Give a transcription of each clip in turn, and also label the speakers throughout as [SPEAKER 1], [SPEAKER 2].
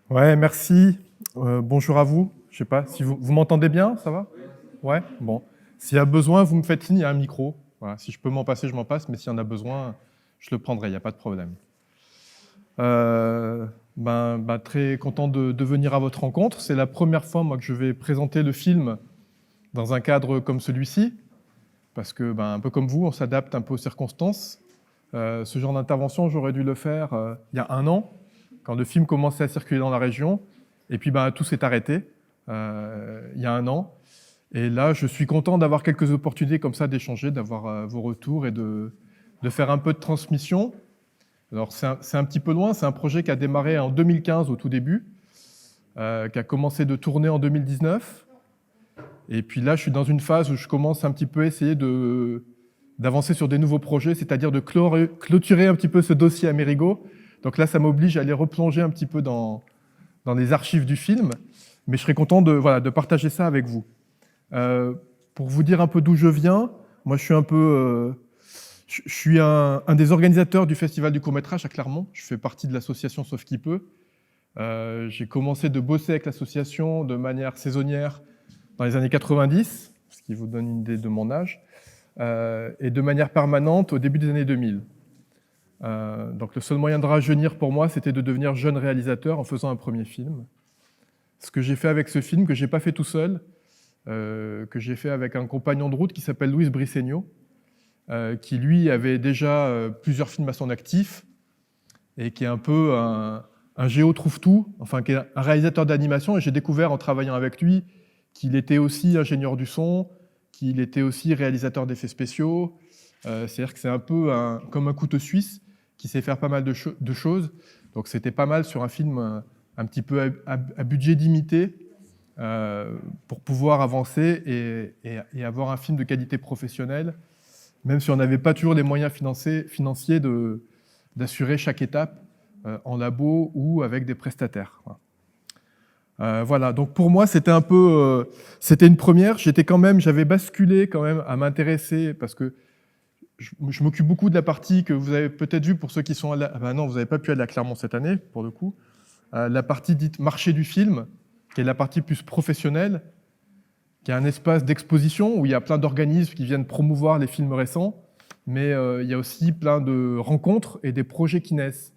[SPEAKER 1] Ouais, merci. Bonjour à vous. Je sais pas si vous m'entendez bien, ça va? Ouais, bon. S'il y a besoin, vous me faites signe, il y a un micro. Voilà, si je peux m'en passer, je m'en passe, mais s'il y en a besoin, je le prendrai, il n'y a pas de problème. Très content de venir à votre rencontre. C'est la première fois, moi, que je vais présenter le film dans un cadre comme celui-ci, parce que, un peu comme vous, on s'adapte un peu aux circonstances. Ce genre d'intervention, j'aurais dû le faire il y a un an, quand le film commençait à circuler dans la région. Et puis tout s'est arrêté il y a un an. Et là, je suis content d'avoir quelques opportunités comme ça d'échanger, d'avoir vos retours et de faire un peu de transmission. Alors c'est un petit peu loin, c'est un projet qui a démarré en 2015 au tout début, qui a commencé de tourner en 2019. Et puis là, je suis dans une phase où je commence un petit peu à essayer d'avancer sur des nouveaux projets, c'est-à-dire de clôturer un petit peu ce dossier Amerigo. Donc là, ça m'oblige à aller replonger un petit peu dans les archives du film, mais je serais content de partager ça avec vous. Pour vous dire un peu d'où je viens, moi je suis je suis un des organisateurs du Festival du court-métrage à Clermont. Je fais partie de l'association Sauf qui peut. J'ai commencé de bosser avec l'association de manière saisonnière dans les années 90, ce qui vous donne une idée de mon âge, et de manière permanente au début des années 2000. Donc le seul moyen de rajeunir pour moi, c'était de devenir jeune réalisateur en faisant un premier film. Ce que j'ai fait avec ce film, que j'ai pas fait tout seul, que j'ai fait avec un compagnon de route qui s'appelle Luis Briceño, qui lui avait déjà plusieurs films à son actif, et qui est un peu un géo trouve-tout, enfin qui est un réalisateur d'animation, et j'ai découvert en travaillant avec lui qu'il était aussi ingénieur du son, qu'il était aussi réalisateur d'effets spéciaux. C'est-à-dire que c'est un peu comme un couteau suisse qui sait faire pas mal de choses. Donc c'était pas mal sur un film un petit peu à budget limité pour pouvoir avancer et avoir un film de qualité professionnelle, même si on n'avait pas toujours les moyens financiers d'assurer chaque étape en labo ou avec des prestataires. Voilà, donc pour moi, c'était un peu, c'était une première. J'avais basculé quand même à m'intéresser parce que je m'occupe beaucoup de la partie que vous avez peut-être vue pour ceux qui sont non, vous n'avez pas pu aller à Clermont cette année, pour le coup. La partie dite marché du film, qui est la partie plus professionnelle, qui est un espace d'exposition où il y a plein d'organismes qui viennent promouvoir les films récents, mais il y a aussi plein de rencontres et des projets qui naissent.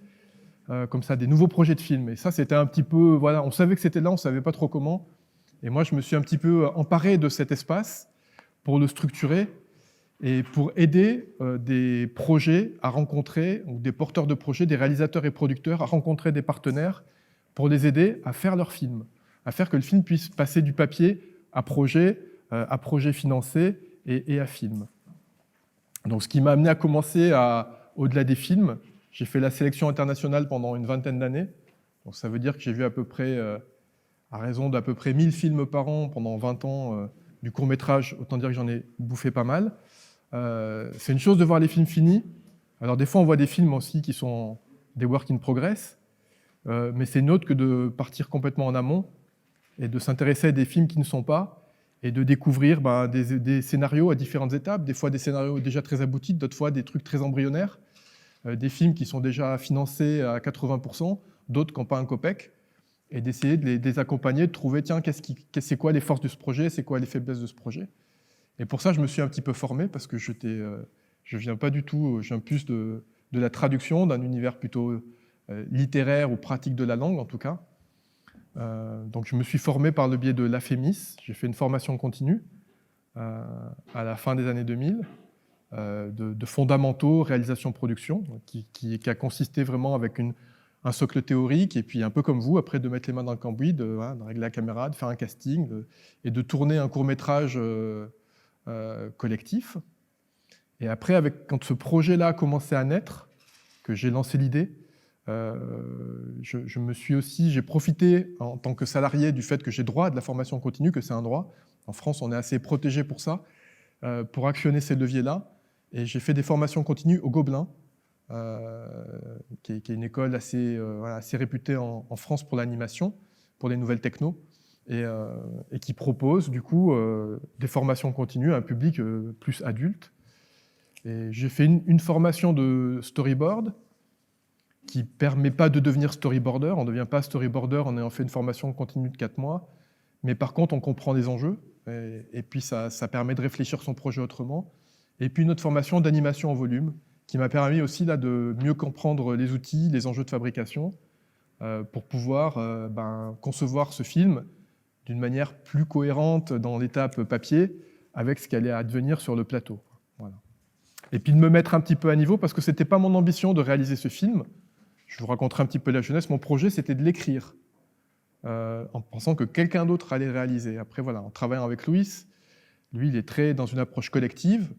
[SPEAKER 1] Comme ça, des nouveaux projets de films. Et ça, c'était un petit peu... Voilà, on savait que c'était là, on ne savait pas trop comment. Et moi, je me suis un petit peu emparé de cet espace pour le structurer et pour aider des projets à rencontrer, ou des porteurs de projets, des réalisateurs et producteurs à rencontrer des partenaires pour les aider à faire leur film, à faire que le film puisse passer du papier à projet financé et à film. Donc, ce qui m'a amené à commencer au-delà des films. J'ai fait la sélection internationale pendant une vingtaine d'années. Donc ça veut dire que j'ai vu à raison d'à peu près 1000 films par an pendant 20 ans du court-métrage. Autant dire que j'en ai bouffé pas mal. C'est une chose de voir les films finis. Alors des fois, on voit des films aussi qui sont des work in progress. Mais c'est une autre que de partir complètement en amont et de s'intéresser à des films qui ne sont pas et de découvrir des scénarios à différentes étapes. Des fois, des scénarios déjà très aboutis, d'autres fois, des trucs très embryonnaires. Des films qui sont déjà financés à 80%, d'autres qui n'ont pas un copec, et d'essayer de les accompagner, de trouver, tiens, c'est quoi les forces de ce projet, c'est quoi les faiblesses de ce projet. Et pour ça, je me suis un petit peu formé, parce que je viens pas du tout, je viens plus de la traduction, d'un univers plutôt littéraire ou pratique de la langue, en tout cas. Donc je me suis formé par le biais de l'AFEMIS, j'ai fait une formation continue à la fin des années 2000, de fondamentaux, réalisation-production, qui a consisté vraiment avec un socle théorique, et puis un peu comme vous, après de mettre les mains dans le cambouis, de régler la caméra, de faire un casting, et de tourner un court-métrage collectif. Et après, quand ce projet-là a commencé à naître, que j'ai lancé l'idée, j'ai profité en tant que salarié du fait que j'ai droit à de la formation continue, que c'est un droit. En France, on est assez protégé pour ça, pour actionner ces leviers-là. Et j'ai fait des formations continues au Gobelin, qui est une école assez réputée en France pour l'animation, pour les nouvelles techno, et qui propose du coup des formations continues à un public plus adulte. Et j'ai fait une formation de storyboard, qui ne permet pas de devenir storyboarder. On ne devient pas storyboarder en ayant fait une formation continue de 4 mois. Mais par contre, on comprend les enjeux. Et puis, ça permet de réfléchir son projet autrement. Et puis, une autre formation d'animation en volume qui m'a permis aussi là, de mieux comprendre les outils, les enjeux de fabrication pour pouvoir concevoir ce film d'une manière plus cohérente dans l'étape papier avec ce qui allait advenir sur le plateau. Voilà. Et puis de me mettre un petit peu à niveau, parce que ce n'était pas mon ambition de réaliser ce film. Je vous raconterai un petit peu la jeunesse. Mon projet, c'était de l'écrire, en pensant que quelqu'un d'autre allait le réaliser. Après, voilà, en travaillant avec Louis, lui, il est très dans une approche collective,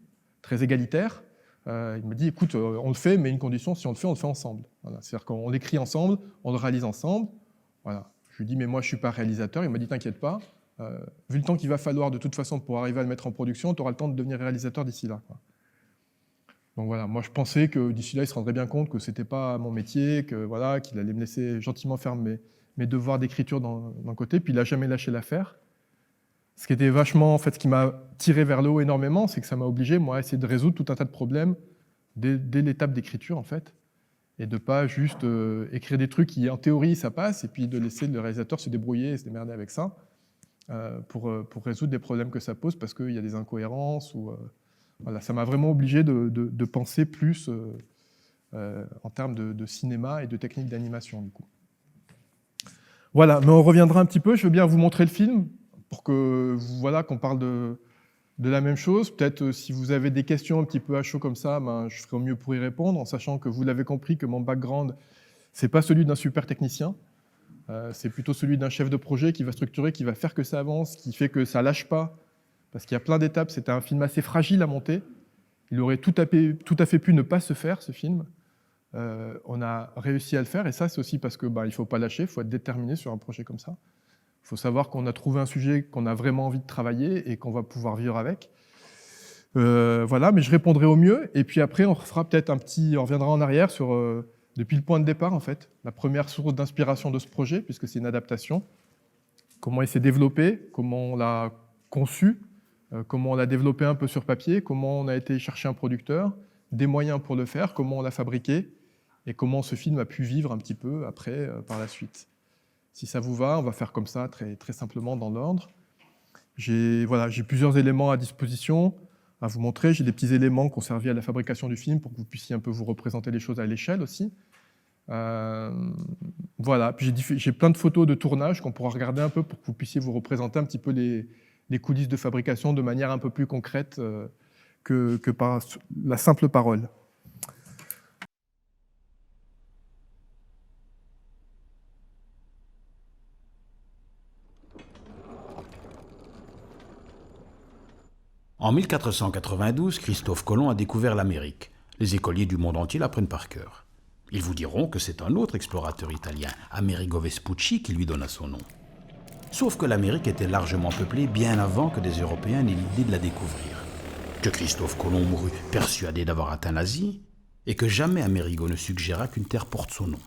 [SPEAKER 1] très égalitaire. Il me dit, écoute, on le fait, mais une condition, si on le fait ensemble. Voilà. C'est-à-dire qu'on l'écrit ensemble, on le réalise ensemble. Voilà. Je lui dis, mais moi, je ne suis pas réalisateur. Il m'a dit, t'inquiète pas. Vu le temps qu'il va falloir de toute façon pour arriver à le mettre en production, tu auras le temps de devenir réalisateur d'ici là. Quoi. Donc voilà, moi je pensais que d'ici là, il se rendrait bien compte que ce n'était pas mon métier, que voilà, qu'il allait me laisser gentiment faire mes devoirs d'écriture d'un côté, puis il n'a jamais lâché l'affaire. Ce qui était vachement, en fait, ce qui m'a tiré vers le haut énormément, c'est que ça m'a obligé, moi, à essayer de résoudre tout un tas de problèmes dès l'étape d'écriture, en fait, et de ne pas juste écrire des trucs qui, en théorie, ça passe, et puis de laisser le réalisateur se débrouiller et se démerder avec ça. Pour résoudre des problèmes que ça pose parce qu'il y a des incohérences. Voilà, ça m'a vraiment obligé de penser plus en termes de cinéma et de technique d'animation. Du coup. Voilà, mais on reviendra un petit peu. Je veux bien vous montrer le film pour que voilà, qu'on parle de la même chose. Peut-être si vous avez des questions un petit peu à chaud comme ça, je ferai au mieux pour y répondre, en sachant que vous l'avez compris que mon background, ce n'est pas celui d'un super technicien. C'est plutôt celui d'un chef de projet qui va structurer, qui va faire que ça avance, qui fait que ça ne lâche pas. Parce qu'il y a plein d'étapes, c'était un film assez fragile à monter. Il aurait tout à fait pu ne pas se faire, ce film. On a réussi à le faire, et ça, c'est aussi parce qu'il ne faut pas lâcher, il faut être déterminé sur un projet comme ça. Il faut savoir qu'on a trouvé un sujet qu'on a vraiment envie de travailler et qu'on va pouvoir vivre avec. Voilà, mais je répondrai au mieux. Et puis après, on fera peut-être on reviendra en arrière sur... depuis le point de départ, en fait, la première source d'inspiration de ce projet, puisque c'est une adaptation, comment il s'est développé, comment on l'a conçu, comment on l'a développé un peu sur papier, comment on a été chercher un producteur, des moyens pour le faire, comment on l'a fabriqué, et comment ce film a pu vivre un petit peu après, par la suite. Si ça vous va, on va faire comme ça, très, très simplement dans l'ordre. J'ai plusieurs éléments à disposition à vous montrer. J'ai des petits éléments qui ont servi à la fabrication du film pour que vous puissiez un peu vous représenter les choses à l'échelle aussi. Voilà. Puis j'ai plein de photos de tournage qu'on pourra regarder un peu pour que vous puissiez vous représenter un petit peu les coulisses de fabrication de manière un peu plus concrète que par la simple parole.
[SPEAKER 2] En 1492, Christophe Colomb a découvert l'Amérique. Les écoliers du monde entier l'apprennent par cœur. Ils vous diront que c'est un autre explorateur italien, Amerigo Vespucci, qui lui donna son nom. Sauf que l'Amérique était largement peuplée bien avant que des Européens n'aient l'idée de la découvrir. Que Christophe Colomb mourut persuadé d'avoir atteint l'Asie, et que jamais Amerigo ne suggéra qu'une terre porte son nom.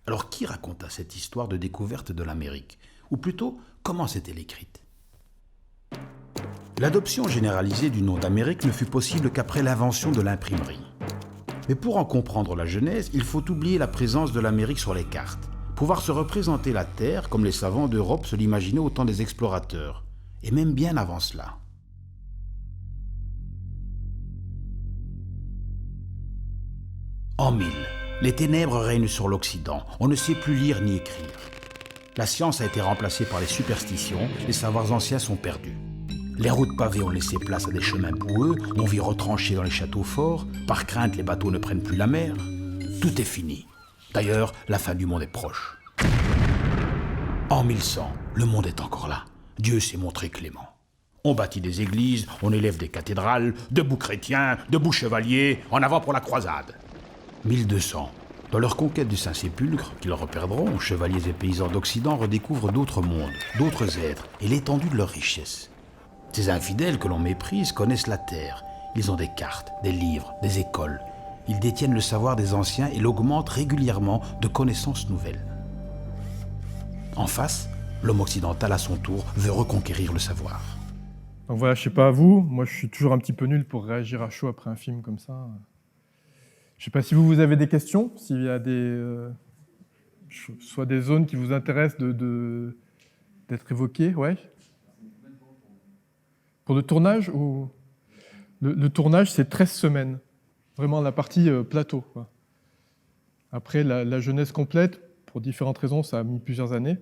[SPEAKER 2] Alors qui raconta cette histoire de découverte de l'Amérique? Ou plutôt, comment s'est-elle écrite? L'adoption généralisée du nom d'Amérique ne fut possible qu'après l'invention de l'imprimerie. Mais pour en comprendre la genèse, il faut oublier la présence de l'Amérique sur les cartes. Pouvoir se représenter la Terre comme les savants d'Europe se l'imaginaient au temps des explorateurs, et même bien avant cela. En 1000, les ténèbres règnent sur l'Occident. On ne sait plus lire ni écrire. La science a été remplacée par les superstitions, les savoirs anciens sont perdus. Les routes pavées ont laissé place à des chemins boueux, on vit retranché dans les châteaux forts, par crainte les bateaux ne prennent plus la mer. Tout est fini. D'ailleurs, la fin du monde est proche. En 1100, le monde est encore là. Dieu s'est montré clément. On bâtit des églises, on élève des cathédrales, debout chrétiens, debout chevaliers, en avant pour la croisade. 1200, dans leur conquête du Saint-Sépulcre, qu'ils reperdront, chevaliers et paysans d'Occident redécouvrent d'autres mondes, d'autres êtres et l'étendue de leurs richesses. Ces infidèles que l'on méprise connaissent la terre. Ils ont des cartes, des livres, des écoles. Ils détiennent le savoir des anciens et l'augmentent régulièrement de connaissances nouvelles. En face, l'homme occidental à son tour veut reconquérir le savoir.
[SPEAKER 1] Donc voilà, je sais pas à vous, moi je suis toujours un petit peu nul pour réagir à chaud après un film comme ça. Je ne sais pas si vous avez des questions, s'il y a soit des zones qui vous intéressent d'être évoquées. Ouais. Pour le tournage ou... Le tournage, c'est 13 semaines. Vraiment la partie plateau, quoi. Après, la jeunesse complète, pour différentes raisons, ça a mis plusieurs années.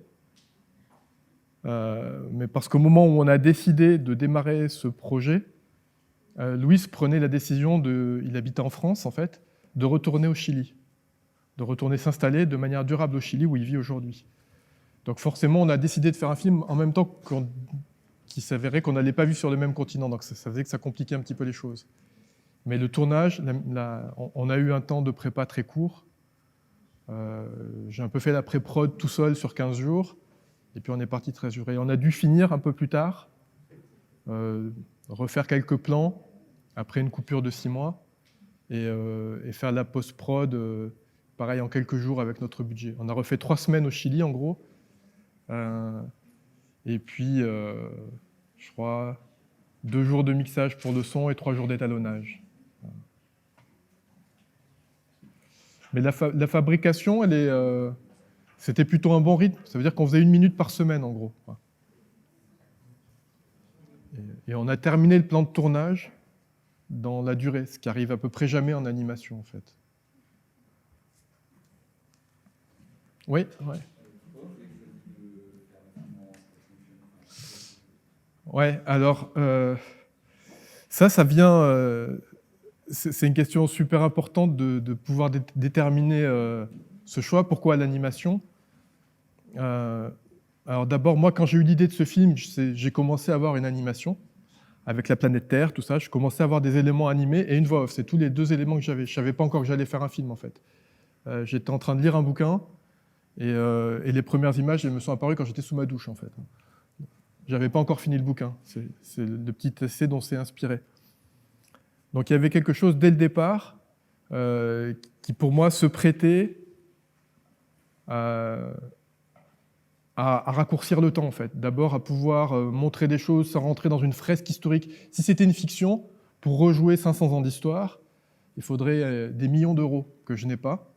[SPEAKER 1] Mais parce qu'au moment où on a décidé de démarrer ce projet, Louis prenait la décision, il habitait en France en fait, de retourner au Chili, de retourner s'installer de manière durable au Chili où il vit aujourd'hui. Donc forcément, on a décidé de faire un film en même temps qu'il s'avérait qu'on n'allait pas vivre sur le même continent, donc ça faisait que ça compliquait un petit peu les choses. Mais le tournage, on a eu un temps de prépa très court. J'ai un peu fait la pré-prod tout seul sur 15 jours, et puis on est parti 13 jours. Et on a dû finir un peu plus tard, refaire quelques plans, après une coupure de 6 mois, et faire la post-prod, pareil, en quelques jours avec notre budget. On a refait 3 semaines au Chili, en gros, et puis, je crois, 2 jours de mixage pour le son et 3 jours d'étalonnage. Mais la fabrication, c'était plutôt un bon rythme. Ça veut dire qu'on faisait 1 minute par semaine, en gros. Et on a terminé le plan de tournage dans la durée, ce qui arrive à peu près jamais en animation, en fait. Oui, ouais. Ouais, alors, ça vient... c'est une question super importante de pouvoir déterminer ce choix. Pourquoi l'animation ? Alors d'abord, moi, quand j'ai eu l'idée de ce film, j'ai commencé à avoir une animation avec la planète Terre, tout ça. Je commençais à avoir des éléments animés et une voix off. C'est tous les 2 éléments que j'avais. Je ne savais pas encore que j'allais faire un film, en fait. J'étais en train de lire un bouquin et les premières images, elles me sont apparues quand j'étais sous ma douche, en fait. Je n'avais pas encore fini le bouquin. C'est le petit essai dont c'est inspiré. Donc il y avait quelque chose dès le départ qui, pour moi, se prêtait à raccourcir le temps, en fait. D'abord, à pouvoir montrer des choses sans rentrer dans une fresque historique. Si c'était une fiction, pour rejouer 500 ans d'histoire, il faudrait des millions d'euros que je n'ai pas.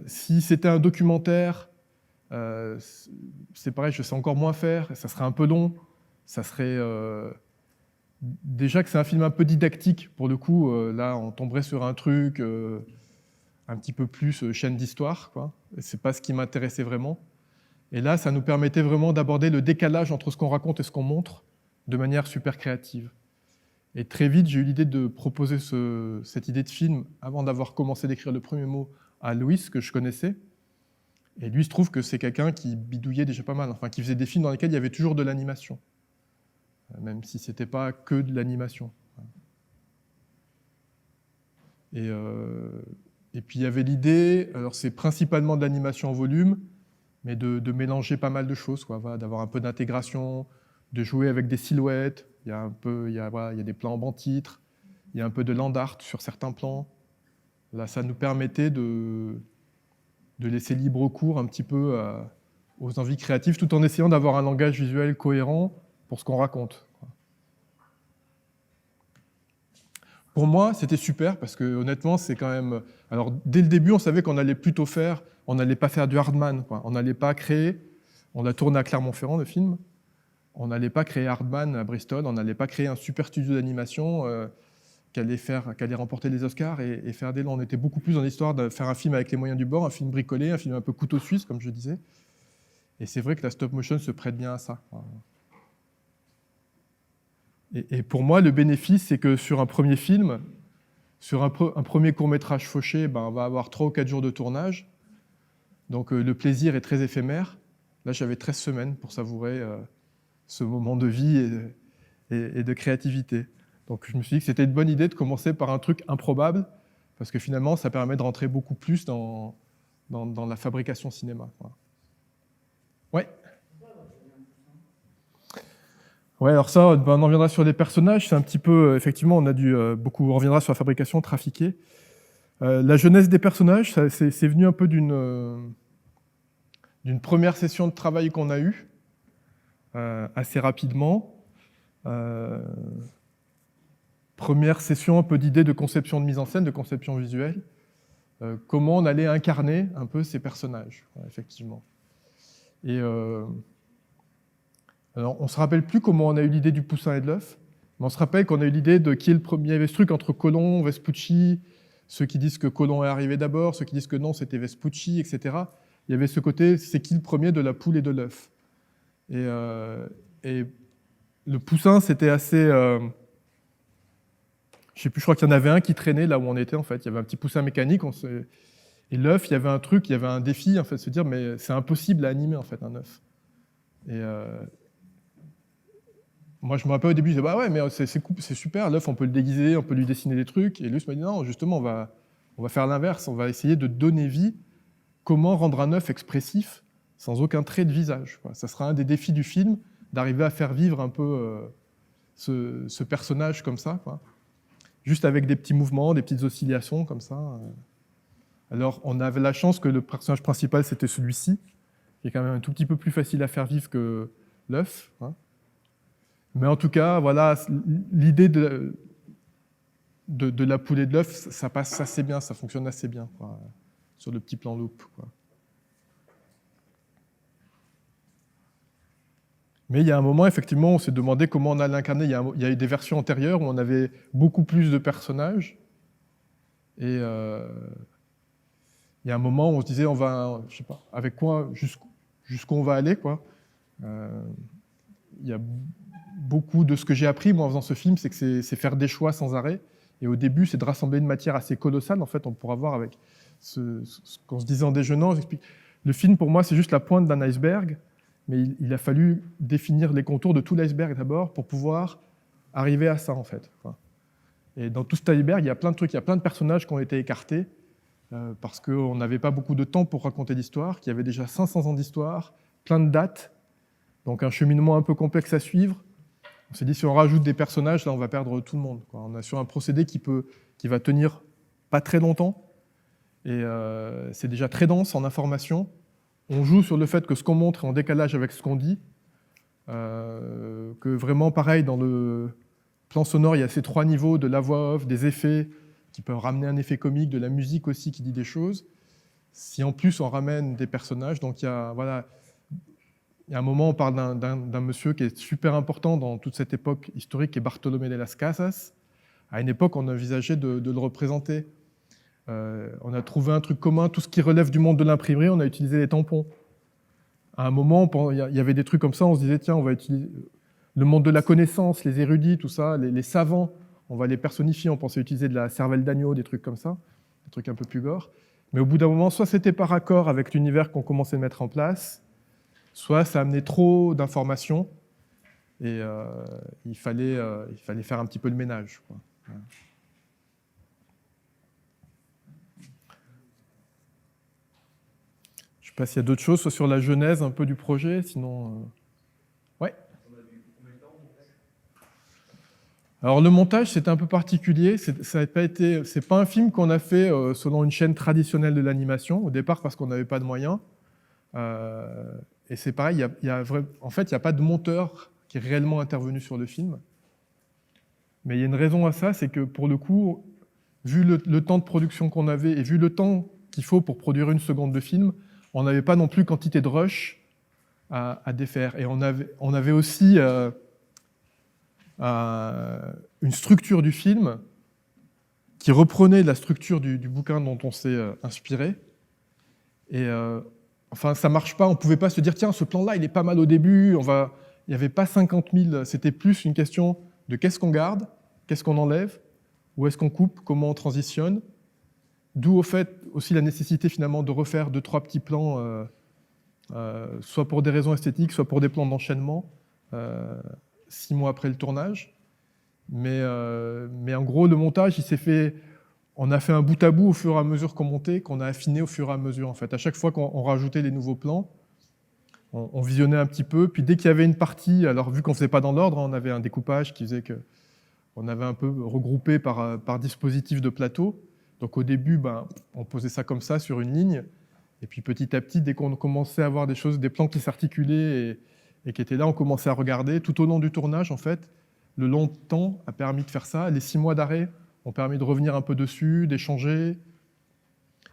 [SPEAKER 1] Si c'était un documentaire, c'est pareil, je sais encore moins faire, ça serait un peu long, ça serait... Déjà que c'est un film un peu didactique, pour le coup, là, on tomberait sur un truc un petit peu plus chaîne d'histoire, quoi. C'est pas ce qui m'intéressait vraiment. Et là, ça nous permettait vraiment d'aborder le décalage entre ce qu'on raconte et ce qu'on montre de manière super créative. Et très vite, j'ai eu l'idée de proposer cette idée de film avant d'avoir commencé d'écrire le premier mot à Louis, que je connaissais. Et lui, il se trouve que c'est quelqu'un qui bidouillait déjà pas mal, enfin, qui faisait des films dans lesquels il y avait toujours de l'animation, même si c'était pas que de l'animation. Et puis il y avait l'idée, alors c'est principalement de l'animation en volume, mais de mélanger pas mal de choses, quoi, voilà, d'avoir un peu d'intégration, de jouer avec des silhouettes. Il y a des plans en banc-titre, il y a un peu de land art sur certains plans. Là, ça nous permettait de laisser libre cours un petit peu aux envies créatives, tout en essayant d'avoir un langage visuel cohérent pour ce qu'on raconte. Pour moi, c'était super, parce que honnêtement, c'est quand même... Alors, dès le début, on savait qu'on allait plutôt faire... On n'allait pas faire du Hardman, quoi. On n'allait pas créer... On a tourné à Clermont-Ferrand, le film. On n'allait pas créer Hardman à Bristol, on n'allait pas créer un super studio d'animation qui allait remporter les Oscars et faire des lots. On était beaucoup plus dans l'histoire de faire un film avec les moyens du bord, un film bricolé, un film un peu couteau suisse, comme je disais. Et c'est vrai que la stop motion se prête bien à ça. Et pour moi, le bénéfice, c'est que sur un premier film, sur un premier court-métrage fauché, on va avoir 3 ou 4 jours de tournage. Donc le plaisir est très éphémère. Là, j'avais 13 semaines pour savourer ce moment de vie et de créativité. Donc je me suis dit que c'était une bonne idée de commencer par un truc improbable, parce que finalement, ça permet de rentrer beaucoup plus dans la fabrication cinéma. Ouais. Ouais, alors ça, on en reviendra sur les personnages. C'est un petit peu, effectivement, on reviendra sur la fabrication trafiquée. La jeunesse des personnages, c'est venu un peu d'une première session de travail qu'on a eue, assez rapidement. première session un peu d'idées de conception de mise en scène, de conception visuelle, comment on allait incarner un peu ces personnages, effectivement. Et alors, on ne se rappelle plus comment on a eu l'idée du poussin et de l'œuf, mais on se rappelle qu'on a eu l'idée de qui est le premier. Il y avait ce truc entre Colomb, Vespucci, ceux qui disent que Colomb est arrivé d'abord, ceux qui disent que non, c'était Vespucci, etc. Il y avait ce côté, c'est qui le premier de la poule et de l'œuf. Et le poussin, c'était assez... je sais plus, je crois qu'il y en avait un qui traînait là où on était, en fait. Il y avait un petit poussin mécanique. Et l'œuf, il y avait un truc, il y avait un défi, en fait, de se dire, mais c'est impossible à animer, en fait, un œuf. Et moi, je me rappelle au début, je disais, bah ouais, mais c'est super, l'œuf, on peut le déguiser, on peut lui dessiner des trucs. Et lui, m'a dit, non, justement, on va faire l'inverse, on va essayer de donner vie. Comment rendre un œuf expressif sans aucun trait de visage, quoi. Ça sera un des défis du film, d'arriver à faire vivre un peu ce personnage comme ça, quoi. Juste avec des petits mouvements, des petites oscillations comme ça. Alors, on avait la chance que le personnage principal, c'était celui-ci, qui est quand même un tout petit peu plus facile à faire vivre que l'œuf, hein. Mais en tout cas, voilà, l'idée de la poule et de l'œuf, ça passe assez bien, ça fonctionne assez bien, quoi, sur le petit plan loupe, quoi. Mais il y a un moment, effectivement, on s'est demandé comment on allait l'incarner. Il y a eu des versions antérieures où on avait beaucoup plus de personnages. Et il y a un moment où on se disait, on va, je sais pas, avec quoi, jusqu'où on va aller, quoi. Il y a beaucoup de ce que j'ai appris, moi, en faisant ce film, c'est que c'est faire des choix sans arrêt. Et au début, c'est de rassembler une matière assez colossale. En fait, on pourra voir avec ce qu'on se disait en déjeunant. J'explique. Le film, pour moi, c'est juste la pointe d'un iceberg. Mais il a fallu définir les contours de tout l'iceberg d'abord pour pouvoir arriver à ça, en fait. Et dans tout cet iceberg, il y a plein de trucs, il y a plein de personnages qui ont été écartés parce qu'on n'avait pas beaucoup de temps pour raconter l'histoire, qu'il y avait déjà 500 ans d'histoire, plein de dates, donc un cheminement un peu complexe à suivre. On s'est dit, si on rajoute des personnages, là, on va perdre tout le monde, quoi. On a sur un procédé qui va tenir pas très longtemps, et c'est déjà très dense en informations. On joue sur le fait que ce qu'on montre est en décalage avec ce qu'on dit, que vraiment, pareil, dans le plan sonore, il y a ces 3 niveaux de la voix off, des effets qui peuvent ramener un effet comique, de la musique aussi qui dit des choses. Si en plus on ramène des personnages, donc il y a un moment, on parle d'un monsieur qui est super important dans toute cette époque historique, qui est Bartolomé de las Casas. À une époque, on envisageait de le représenter. On a trouvé un truc commun, tout ce qui relève du monde de l'imprimerie, on a utilisé les tampons. À un moment, il y avait des trucs comme ça, on se disait, tiens, on va utiliser le monde de la connaissance, les érudits, tout ça, les savants, on va les personnifier, on pensait utiliser de la cervelle d'agneau, des trucs comme ça, des trucs un peu plus gore. Mais au bout d'un moment, soit c'était par accord avec l'univers qu'on commençait à mettre en place, soit ça amenait trop d'informations, et il fallait faire un petit peu le ménage, quoi. Voilà. Je ne sais pas s'il y a d'autres choses, soit sur la genèse un peu du projet, sinon... Ouais. Alors le montage, c'était un peu particulier. C'est pas un film qu'on a fait selon une chaîne traditionnelle de l'animation, au départ parce qu'on n'avait pas de moyens. Et c'est pareil, en fait, il n'y a pas de monteur qui est réellement intervenu sur le film. Mais il y a une raison à ça, c'est que pour le coup, vu le temps de production qu'on avait et vu le temps qu'il faut pour produire une seconde de film, on n'avait pas non plus quantité de rush à défaire. Et on avait aussi une structure du film qui reprenait la structure du bouquin dont on s'est inspiré. Et enfin, ça ne marche pas. On ne pouvait pas se dire, tiens, ce plan-là, il est pas mal au début. Il n'y avait pas 50 000. C'était plus une question de qu'est-ce qu'on garde, qu'est-ce qu'on enlève, où est-ce qu'on coupe, comment on transitionne. D'où au fait aussi la nécessité finalement de refaire 2-3 petits plans, soit pour des raisons esthétiques, soit pour des plans d'enchaînement, 6 mois après le tournage. Mais en gros, le montage, il s'est fait... On a fait un bout à bout au fur et à mesure qu'on montait, qu'on a affiné au fur et à mesure. En fait, à chaque fois qu'on rajoutait les nouveaux plans, on visionnait un petit peu. Puis dès qu'il y avait une partie, alors vu qu'on ne faisait pas dans l'ordre, on avait un découpage qui faisait qu'on avait un peu regroupé par dispositif de plateau. Donc au début, on posait ça comme ça sur une ligne, et puis petit à petit, dès qu'on commençait à avoir des plans qui s'articulaient et qui étaient là, on commençait à regarder. Tout au long du tournage, en fait, le long temps a permis de faire ça. Les 6 mois d'arrêt ont permis de revenir un peu dessus, d'échanger.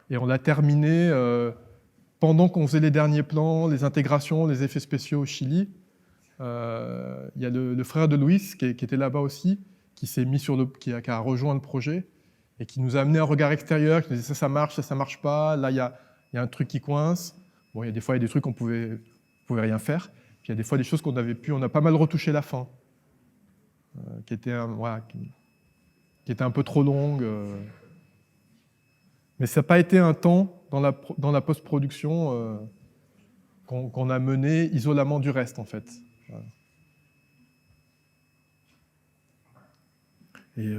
[SPEAKER 1] Et on l'a terminé pendant qu'on faisait les derniers plans, les intégrations, les effets spéciaux au Chili. Il y a le frère de Luis qui était là-bas aussi, qui a rejoint le projet et qui nous a amené un regard extérieur, qui nous disait ça marche, ça marche pas, là il y a un truc qui coince. Bon, il y a des fois il y a des trucs qu'on pouvait rien faire, puis il y a des fois des choses qu'on avait pu, on a pas mal retouché la fin, qui était un peu trop longue. Mais ça n'a pas été un temps dans la post-production qu'on a mené isolément du reste, en fait. Voilà. Et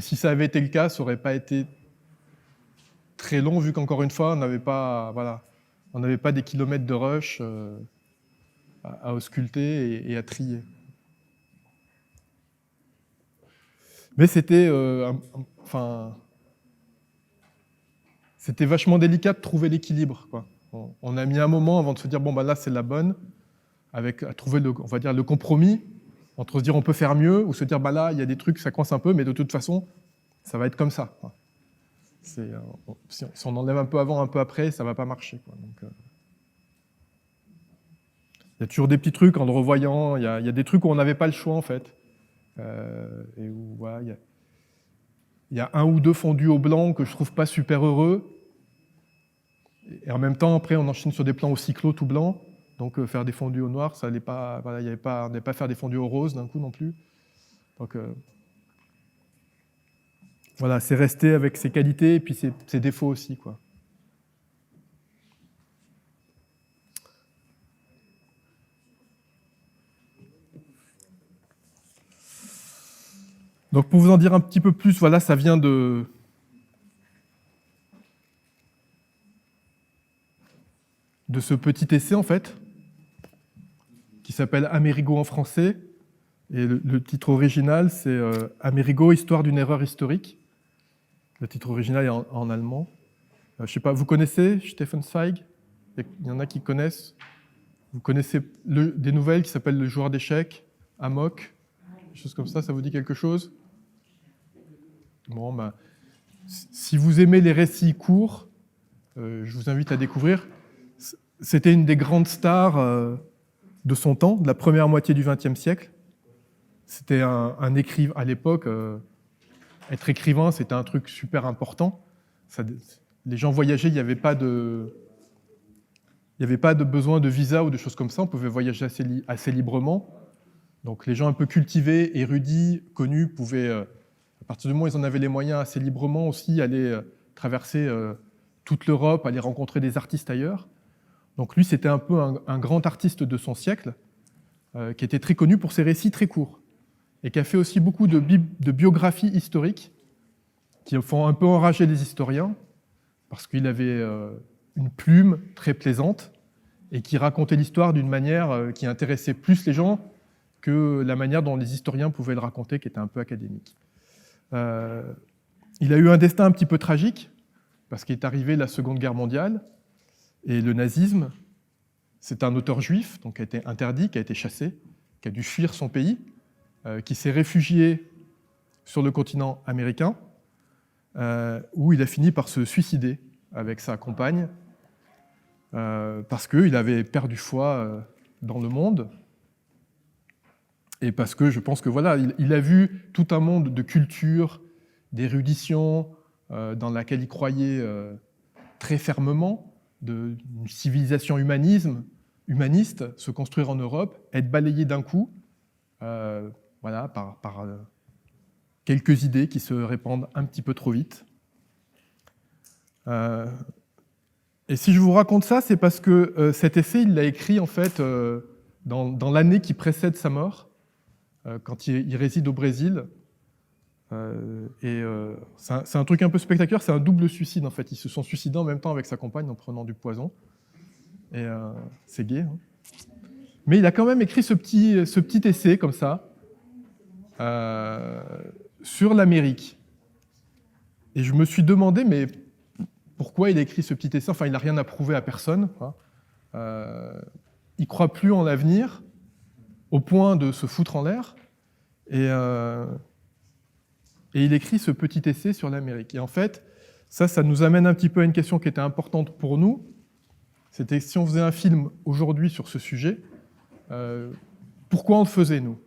[SPEAKER 1] si ça avait été le cas, ça n'aurait pas été très long, vu qu'encore une fois, on n'avait pas des kilomètres de rush à ausculter et à trier. Mais c'était c'était vachement délicat de trouver l'équilibre, quoi. On a mis un moment avant de se dire, bon, bah là, c'est la bonne, à trouver on va dire, le compromis entre se dire, on peut faire mieux, ou se dire, bah là, il y a des trucs, ça coince un peu, mais de toute façon, ça va être comme ça, quoi. Si on enlève un peu avant, un peu après, ça ne va pas marcher, quoi. Donc, il y a toujours des petits trucs, en le revoyant, il y a des trucs où on n'avait pas le choix, en fait. Et où, voilà, il y a un ou deux fondus au blanc que je trouve pas super heureux. Et en même temps, après, on enchaîne sur des plans au cyclo tout blanc. Donc, faire des fondus au noir, ça n'allait pas. Voilà, on n'allait pas faire des fondus au rose d'un coup non plus. Donc, voilà, c'est resté avec ses qualités et puis ses défauts aussi, quoi. Donc, pour vous en dire un petit peu plus, voilà, ça vient de ce petit essai, en fait, qui s'appelle Amerigo en français. Et le titre original, c'est Amerigo, histoire d'une erreur historique. Le titre original est en allemand. Je ne sais pas, vous connaissez Stefan Zweig? Il y en a qui connaissent. Vous connaissez des nouvelles qui s'appellent Le joueur d'échecs, Amok, des choses comme ça vous dit quelque chose? Bon, ben, si vous aimez les récits courts, je vous invite à découvrir. C'était une des grandes stars de son temps, de la première moitié du XXe siècle. C'était un écrivain à l'époque. Être écrivain, c'était un truc super important. Les gens voyageaient, il n'y avait pas de besoin de visa ou de choses comme ça. On pouvait voyager assez librement. Donc les gens un peu cultivés, érudits, connus, pouvaient, à partir du moment où ils en avaient les moyens, assez librement aussi aller traverser toute l'Europe, aller rencontrer des artistes ailleurs. Donc lui, c'était un peu un grand artiste de son siècle, qui était très connu pour ses récits très courts, et qui a fait aussi beaucoup de biographies historiques, qui font un peu enrager les historiens, parce qu'il avait une plume très plaisante, et qui racontait l'histoire d'une manière qui intéressait plus les gens que la manière dont les historiens pouvaient le raconter, qui était un peu académique. Il a eu un destin un petit peu tragique, parce qu'il est arrivé la Seconde Guerre mondiale, et le nazisme. C'est un auteur juif, donc qui a été interdit, qui a été chassé, qui a dû fuir son pays, qui s'est réfugié sur le continent américain, où il a fini par se suicider avec sa compagne, parce qu'il avait perdu foi dans le monde, et parce que je pense que voilà, il a vu tout un monde de culture, d'érudition, dans laquelle il croyait très fermement, d'une civilisation humaniste se construire en Europe, être balayé d'un coup, voilà, par quelques idées qui se répandent un petit peu trop vite. Et si je vous raconte ça, c'est parce que cet essai, il l'a écrit en fait dans l'année qui précède sa mort, quand il réside au Brésil. C'est un truc un peu spectaculaire, c'est un double suicide en fait. Ils se sont suicidés en même temps avec sa compagne en prenant du poison. Et c'est gai. Hein. Mais il a quand même écrit ce petit essai comme ça sur l'Amérique. Et je me suis demandé, mais pourquoi il a écrit ce petit essai? Enfin, il n'a rien à prouver à personne. Hein. Il ne croit plus en l'avenir au point de se foutre en l'air. Et il écrit ce petit essai sur l'Amérique. Et en fait, ça nous amène un petit peu à une question qui était importante pour nous. C'était si on faisait un film aujourd'hui sur ce sujet, pourquoi on le faisait, nous?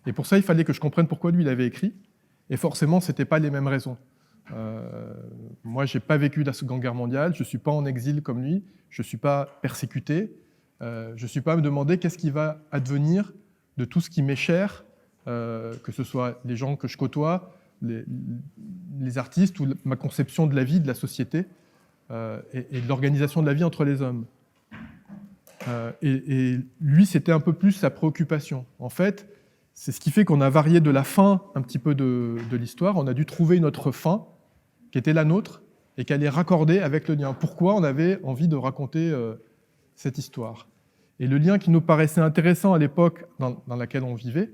[SPEAKER 1] Et pour ça, il fallait que je comprenne pourquoi lui, il avait écrit. Et forcément, ce n'était pas les mêmes raisons. Moi, je n'ai pas vécu la Seconde Guerre mondiale, je ne suis pas en exil comme lui, je ne suis pas persécuté, je ne suis pas à me demander qu'est-ce qui va advenir de tout ce qui m'est cher, que ce soit les gens que je côtoie, les artistes ou ma conception de la vie, de la société et de l'organisation de la vie entre les hommes. Et lui, c'était un peu plus sa préoccupation. En fait, c'est ce qui fait qu'on a varié de la fin un petit peu de l'histoire. On a dû trouver une autre fin qui était la nôtre et qui allait raccorder avec le lien. Pourquoi on avait envie de raconter cette histoire? Et le lien qui nous paraissait intéressant à l'époque dans laquelle on vivait,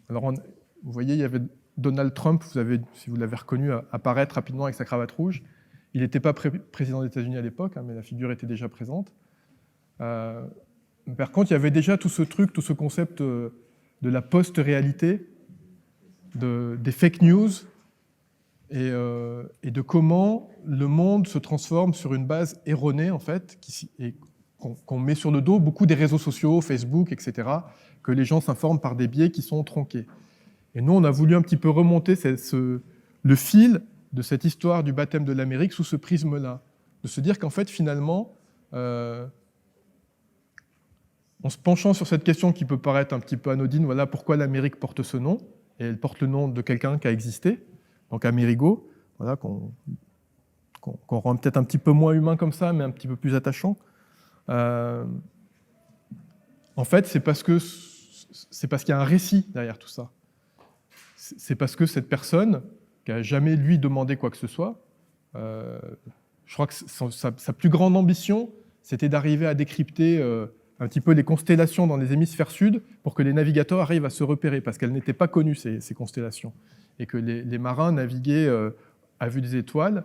[SPEAKER 1] alors vous voyez, il y avait Donald Trump, si vous l'avez reconnu, apparaître rapidement avec sa cravate rouge. Il n'était pas président des États-Unis à l'époque, mais la figure était déjà présente. Par contre, il y avait déjà tout ce truc, tout ce concept de la post-réalité, des fake news, et de comment le monde se transforme sur une base erronée, en fait, qu'on met sur le dos beaucoup des réseaux sociaux, Facebook, etc., que les gens s'informent par des biais qui sont tronqués. Et nous, on a voulu un petit peu remonter le fil de cette histoire du baptême de l'Amérique sous ce prisme-là, de se dire qu'en fait, finalement, en se penchant sur cette question qui peut paraître un petit peu anodine, voilà pourquoi l'Amérique porte ce nom, et elle porte le nom de quelqu'un qui a existé, donc Amerigo, voilà, qu'on rend peut-être un petit peu moins humain comme ça, mais un petit peu plus attachant. En fait, c'est parce qu'il y a un récit derrière tout ça. C'est parce que cette personne, qui n'a jamais lui demandé quoi que ce soit, je crois que sa plus grande ambition, c'était d'arriver à décrypter un petit peu les constellations dans les hémisphères sud pour que les navigateurs arrivent à se repérer, parce qu'elles n'étaient pas connues, ces constellations, et que les marins naviguaient à vue des étoiles,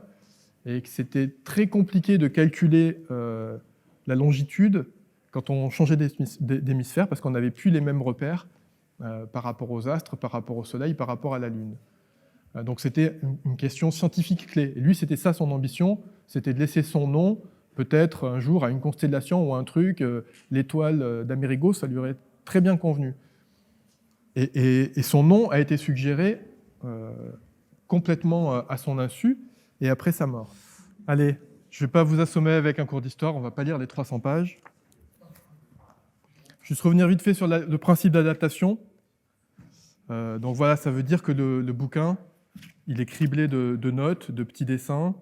[SPEAKER 1] et que c'était très compliqué de calculer la longitude quand on changeait d'hémisphère, parce qu'on n'avait plus les mêmes repères par rapport aux astres, par rapport au Soleil, par rapport à la Lune. Donc c'était une question scientifique clé. Et lui, c'était ça son ambition, c'était de laisser son nom, peut-être un jour, à une constellation ou à un truc, l'étoile d'Amerigo, ça lui aurait très bien convenu. Et son nom a été suggéré complètement à son insu, et après sa mort. Allez, je ne vais pas vous assommer avec un cours d'histoire, on ne va pas lire les 300 pages. Juste revenir vite fait sur le principe d'adaptation. Donc voilà, ça veut dire que le bouquin, il est criblé de notes, de petits dessins,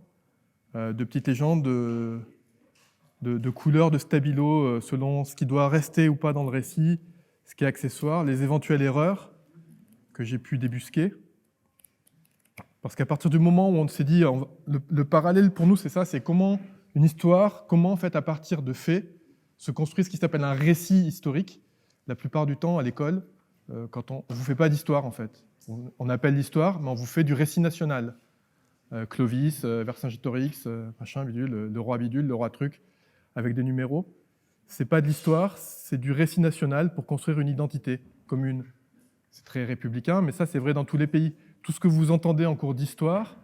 [SPEAKER 1] de petites légendes, de couleurs, de stabilo, selon ce qui doit rester ou pas dans le récit, ce qui est accessoire, les éventuelles erreurs que j'ai pu débusquer. Parce qu'à partir du moment où on s'est dit, le parallèle pour nous, c'est ça, c'est comment une histoire, comment en fait à partir de faits, se construit ce qui s'appelle un récit historique. La plupart du temps, à l'école, quand on ne vous fait pas d'histoire, en fait. On appelle l'histoire, mais on vous fait du récit national. Clovis, Vercingétorix, machin, bidule, le roi bidule, le roi truc, avec des numéros. C'est pas de l'histoire, c'est du récit national pour construire une identité commune. C'est très républicain, mais ça, c'est vrai dans tous les pays. Tout ce que vous entendez en cours d'histoire,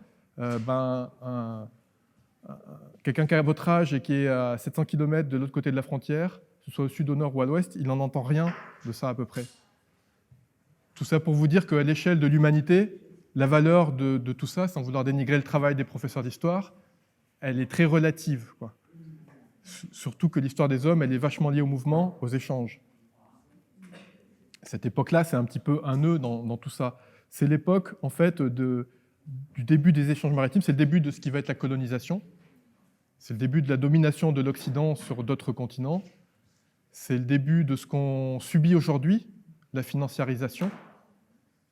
[SPEAKER 1] quelqu'un qui a votre âge et qui est à 700 km de l'autre côté de la frontière, que ce soit au sud, au nord ou à l'ouest, il n'en entend rien de ça à peu près. Tout ça pour vous dire qu'à l'échelle de l'humanité, la valeur de tout ça, sans vouloir dénigrer le travail des professeurs d'histoire, elle est très relative, quoi. Surtout que l'histoire des hommes, elle est vachement liée au mouvement, aux échanges. Cette époque-là, c'est un petit peu un nœud dans tout ça. C'est l'époque, en fait, du début des échanges maritimes, c'est le début de ce qui va être la colonisation, c'est le début de la domination de l'Occident sur d'autres continents, c'est le début de ce qu'on subit aujourd'hui, la financiarisation.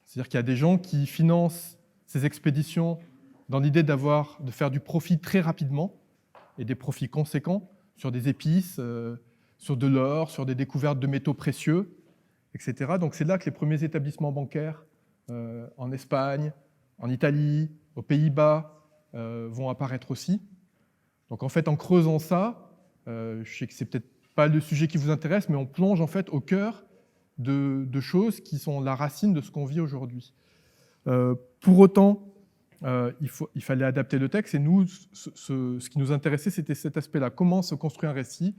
[SPEAKER 1] C'est-à-dire qu'il y a des gens qui financent ces expéditions dans l'idée de faire du profit très rapidement, et des profits conséquents sur des épices, sur de l'or, sur des découvertes de métaux précieux, etc. Donc c'est là que les premiers établissements bancaires en Espagne, en Italie, aux Pays-Bas vont apparaître aussi. Donc en fait, en creusant ça, je sais que c'est peut-être pas le sujet qui vous intéresse, mais on plonge en fait au cœur de choses qui sont la racine de ce qu'on vit aujourd'hui. Pour autant, il fallait adapter le texte, et nous, ce qui nous intéressait, c'était cet aspect-là. Comment se construit un récit?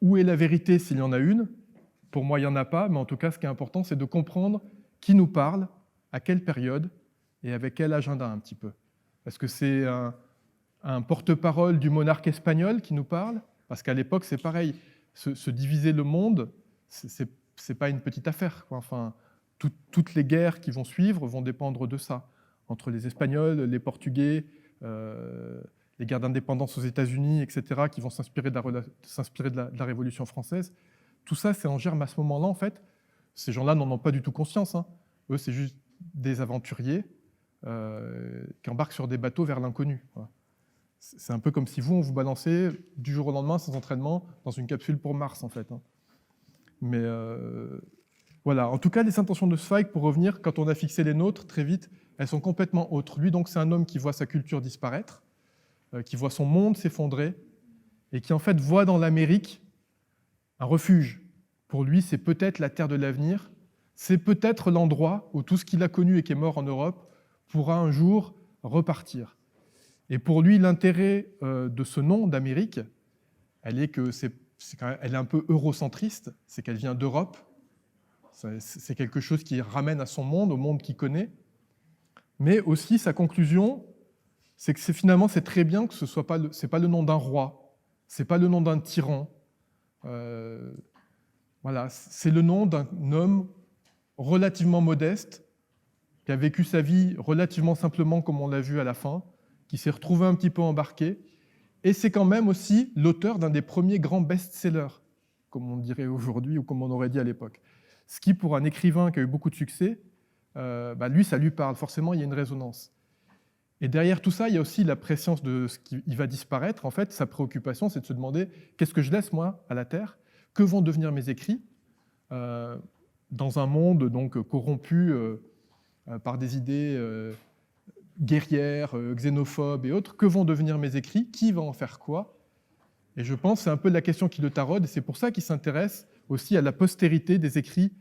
[SPEAKER 1] Où est la vérité s'il y en a une? Pour moi, il n'y en a pas, mais en tout cas, ce qui est important, c'est de comprendre qui nous parle, à quelle période, et avec quel agenda un petit peu. Est-ce que c'est un porte-parole du monarque espagnol qui nous parle? Parce qu'à l'époque, c'est pareil. Se diviser le monde, c'est pas une petite affaire, quoi. Enfin, toutes les guerres qui vont suivre vont dépendre de ça. Entre les Espagnols, les Portugais, les guerres d'indépendance aux États-Unis, etc., qui vont s'inspirer de la Révolution française. Tout ça, c'est en germe à ce moment-là, en fait. Ces gens-là n'en ont pas du tout conscience, hein. Eux, c'est juste des aventuriers qui embarquent sur des bateaux vers l'inconnu. Voilà. C'est un peu comme si on vous balançait du jour au lendemain, sans entraînement, dans une capsule pour Mars, en fait. Hein. Mais voilà. En tout cas, les intentions de Zweig, pour revenir, quand on a fixé les nôtres, très vite, elles sont complètement autres. Lui, donc, c'est un homme qui voit sa culture disparaître, qui voit son monde s'effondrer, et qui, en fait, voit dans l'Amérique un refuge. Pour lui, c'est peut-être la terre de l'avenir, c'est peut-être l'endroit où tout ce qu'il a connu et qui est mort en Europe pourra un jour repartir. Et pour lui, l'intérêt de ce nom d'Amérique, elle est un peu eurocentriste, c'est qu'elle vient d'Europe, c'est quelque chose qui ramène à son monde, au monde qu'il connaît, mais aussi sa conclusion, c'est que finalement, c'est très bien que ce soit pas c'est pas le nom d'un roi, c'est pas le nom d'un tyran, voilà, c'est le nom d'un homme relativement modeste, qui a vécu sa vie relativement simplement, comme on l'a vu à la fin, qui s'est retrouvé un petit peu embarqué, et c'est quand même aussi l'auteur d'un des premiers grands best-sellers, comme on dirait aujourd'hui ou comme on aurait dit à l'époque. Ce qui, pour un écrivain qui a eu beaucoup de succès, lui, ça lui parle. Forcément, il y a une résonance. Et derrière tout ça, il y a aussi la préscience de ce qui va disparaître. En fait, sa préoccupation, c'est de se demander qu'est-ce que je laisse, moi, à la Terre? Que vont devenir mes écrits dans un monde donc corrompu par des idées guerrières, xénophobes et autres? Que vont devenir mes écrits? Qui va en faire quoi? Et je pense que c'est un peu la question qui le taraude, et c'est pour ça qu'il s'intéresse aussi à la postérité des écrits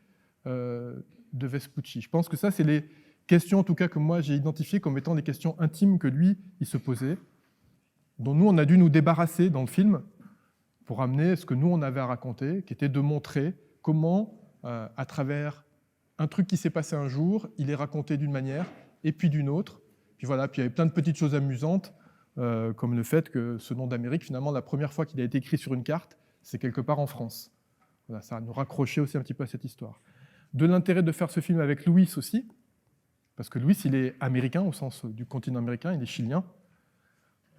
[SPEAKER 1] de Vespucci. Je pense que ça, c'est les questions, en tout cas, que moi j'ai identifiées comme étant des questions intimes que lui, il se posait, dont nous, on a dû nous débarrasser dans le film pour amener ce que nous, on avait à raconter, qui était de montrer comment, à travers un truc qui s'est passé un jour, il est raconté d'une manière et puis d'une autre. Puis voilà, puis il y avait plein de petites choses amusantes, comme le fait que ce nom d'Amérique, finalement, la première fois qu'il a été écrit sur une carte, c'est quelque part en France. Voilà, ça nous raccrochait aussi un petit peu à cette histoire. De l'intérêt de faire ce film avec Luis aussi, parce que Luis, il est américain au sens du continent américain, il est chilien.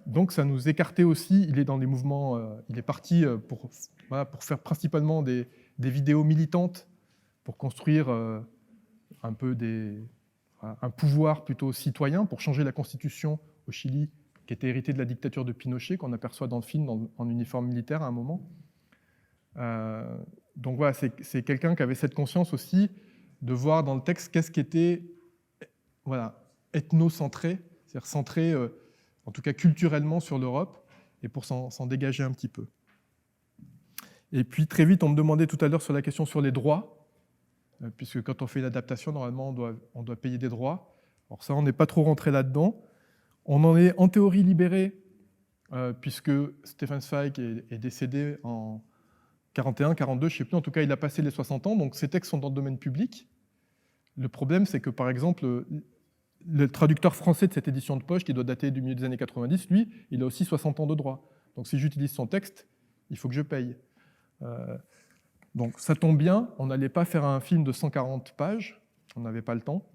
[SPEAKER 1] Donc ça nous écartait aussi, il est dans les mouvements, il est parti pour faire principalement des vidéos militantes, pour construire un peu un pouvoir plutôt citoyen, pour changer la constitution au Chili, qui était héritée de la dictature de Pinochet, qu'on aperçoit dans le film en uniforme militaire à un moment. Donc voilà, c'est quelqu'un qui avait cette conscience aussi de voir dans le texte qu'est-ce qui était ethnocentré, c'est-à-dire centré, en tout cas culturellement, sur l'Europe, et pour s'en dégager un petit peu. Et puis très vite, on me demandait tout à l'heure sur la question sur les droits, puisque quand on fait une adaptation, normalement, on doit payer des droits. Alors ça, on n'est pas trop rentré là-dedans. On en est en théorie libéré, puisque Stefan Zweig est décédé en 41, 42, je ne sais plus, en tout cas, il a passé les 60 ans, donc ces textes sont dans le domaine public. Le problème, c'est que, par exemple, le traducteur français de cette édition de poche, qui doit dater du milieu des années 90, lui, il a aussi 60 ans de droit. Donc si j'utilise son texte, il faut que je paye. Donc ça tombe bien, on n'allait pas faire un film de 140 pages, on n'avait pas le temps.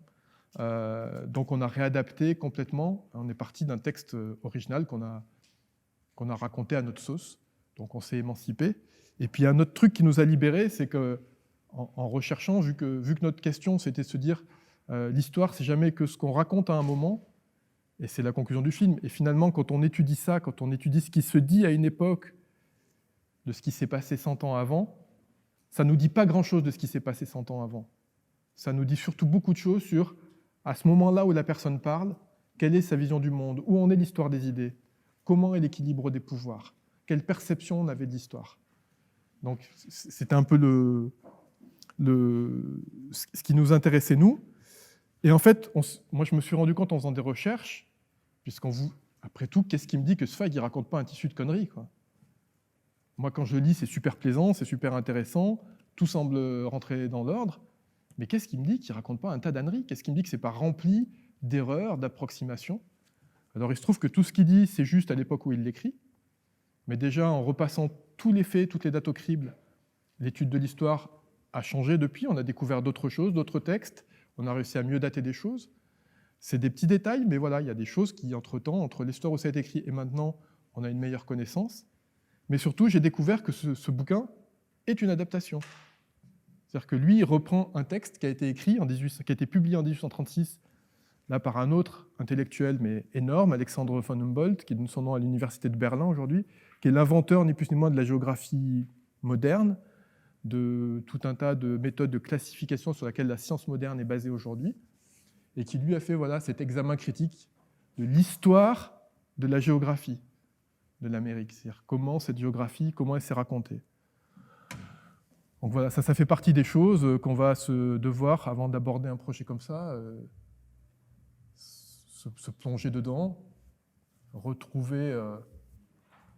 [SPEAKER 1] Donc on a réadapté complètement, on est parti d'un texte original qu'on a raconté à notre sauce, donc on s'est émancipé. Et puis un autre truc qui nous a libérés, c'est qu'en recherchant, vu que notre question c'était de se dire l'histoire c'est jamais que ce qu'on raconte à un moment, et c'est la conclusion du film, et finalement quand on étudie ça, quand on étudie ce qui se dit à une époque de ce qui s'est passé 100 ans avant, ça ne nous dit pas grand-chose de ce qui s'est passé 100 ans avant. Ça nous dit surtout beaucoup de choses sur, à ce moment-là où la personne parle, quelle est sa vision du monde, où en est l'histoire des idées, comment est l'équilibre des pouvoirs, quelle perception on avait de l'histoire. Donc c'était un peu ce qui nous intéressait, nous. Et en fait, moi, je me suis rendu compte en faisant des recherches, après tout, qu'est-ce qui me dit que Zweig, il raconte pas un tissu de conneries, quoi. Moi, quand je lis, c'est super plaisant, c'est super intéressant, tout semble rentrer dans l'ordre, mais qu'est-ce qui me dit qu'il raconte pas un tas d'âneries? Qu'est-ce qui me dit que c'est pas rempli d'erreurs, d'approximations? Alors, il se trouve que tout ce qu'il dit, c'est juste à l'époque où il l'écrit, mais déjà, en repassant tous les faits, toutes les dates au crible, l'étude de l'histoire a changé depuis, on a découvert d'autres choses, d'autres textes, on a réussi à mieux dater des choses. C'est des petits détails, mais voilà, il y a des choses qui, entre-temps, entre l'histoire où ça a été écrit et maintenant, on a une meilleure connaissance. Mais surtout, j'ai découvert que ce bouquin est une adaptation. C'est-à-dire que lui, il reprend un texte qui a été écrit, qui a été publié en 1836, là par un autre intellectuel, mais énorme, Alexandre von Humboldt, qui donne son nom à l'université de Berlin aujourd'hui, qui est l'inventeur, ni plus ni moins, de la géographie moderne, de tout un tas de méthodes de classification sur lesquelles la science moderne est basée aujourd'hui, et qui lui a fait cet examen critique de l'histoire de la géographie de l'Amérique, c'est-à-dire comment cette géographie, comment elle s'est racontée. Donc voilà, ça fait partie des choses qu'on va se devoir, avant d'aborder un projet comme ça, se plonger dedans, retrouver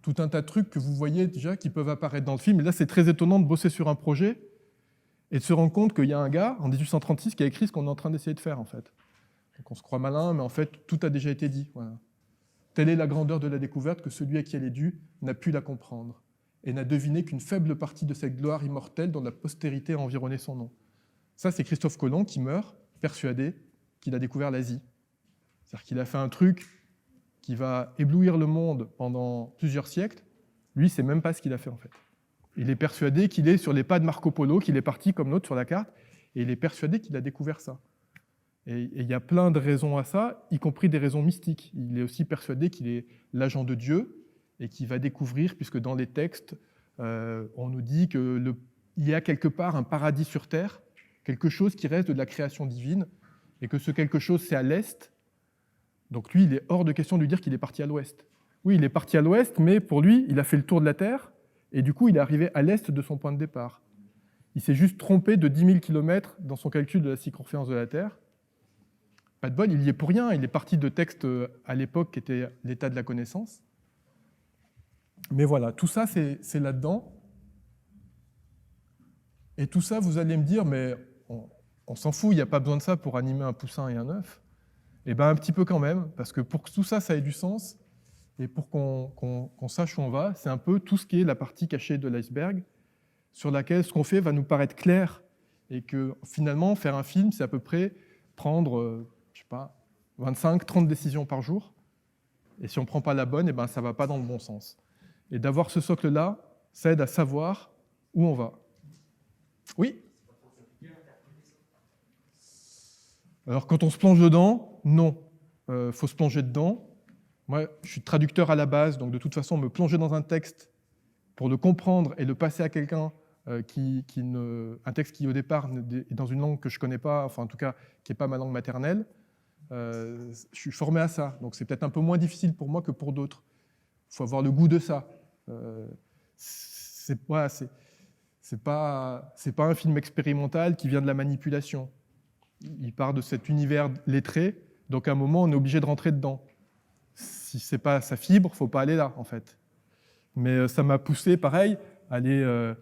[SPEAKER 1] tout un tas de trucs que vous voyez déjà qui peuvent apparaître dans le film. Et là, c'est très étonnant de bosser sur un projet et de se rendre compte qu'il y a un gars, en 1836, qui a écrit ce qu'on est en train d'essayer de faire, en fait. Donc on se croit malin, mais en fait, tout a déjà été dit. Voilà. Telle est la grandeur de la découverte que celui à qui elle est due n'a pu la comprendre et n'a deviné qu'une faible partie de cette gloire immortelle dont la postérité a environné son nom. Ça, c'est Christophe Colomb qui meurt persuadé qu'il a découvert l'Asie. C'est-à-dire qu'il a fait un truc qui va éblouir le monde pendant plusieurs siècles. Lui, il ne sait même pas ce qu'il a fait, en fait. Il est persuadé qu'il est sur les pas de Marco Polo, qu'il est parti comme l'autre sur la carte, et il est persuadé qu'il a découvert ça. Et il y a plein de raisons à ça, y compris des raisons mystiques. Il est aussi persuadé qu'il est l'agent de Dieu et qu'il va découvrir, puisque dans les textes, on nous dit qu'il y a quelque part un paradis sur Terre, quelque chose qui reste de la création divine, et que ce quelque chose, c'est à l'Est. Donc lui, il est hors de question de lui dire qu'il est parti à l'Ouest. Oui, il est parti à l'Ouest, mais pour lui, il a fait le tour de la Terre, et du coup, il est arrivé à l'Est de son point de départ. Il s'est juste trompé de 10 000 km dans son calcul de la circonférence de la Terre. Pas de bol, il y est pour rien, il est parti de textes à l'époque qui étaient l'état de la connaissance. Mais voilà, tout ça, c'est là-dedans. Et tout ça, vous allez me dire, mais on s'en fout, il n'y a pas besoin de ça pour animer un poussin et un œuf. Eh bien, un petit peu quand même, parce que pour que tout ça, ça ait du sens, et pour qu'on sache où on va, c'est un peu tout ce qui est la partie cachée de l'iceberg, sur laquelle ce qu'on fait va nous paraître clair, et que finalement, faire un film, c'est à peu près prendre, 25, 30 décisions par jour, et si on ne prend pas la bonne, eh ben, ça ne va pas dans le bon sens. Et d'avoir ce socle-là, ça aide à savoir où on va. Oui ? Alors, quand on se plonge dedans, non. Faut se plonger dedans. Moi, je suis traducteur à la base, donc de toute façon, me plonger dans un texte pour le comprendre et le passer à quelqu'un, un texte qui, au départ, est dans une langue que je ne connais pas, enfin, en tout cas, qui n'est pas ma langue maternelle, je suis formé à ça. Donc, c'est peut-être un peu moins difficile pour moi que pour d'autres. Il faut avoir le goût de ça. C'est pas un film expérimental qui vient de la manipulation. Il part de cet univers lettré, donc à un moment, on est obligé de rentrer dedans. Si ce n'est pas sa fibre, il ne faut pas aller là, en fait. Mais ça m'a poussé, pareil, à aller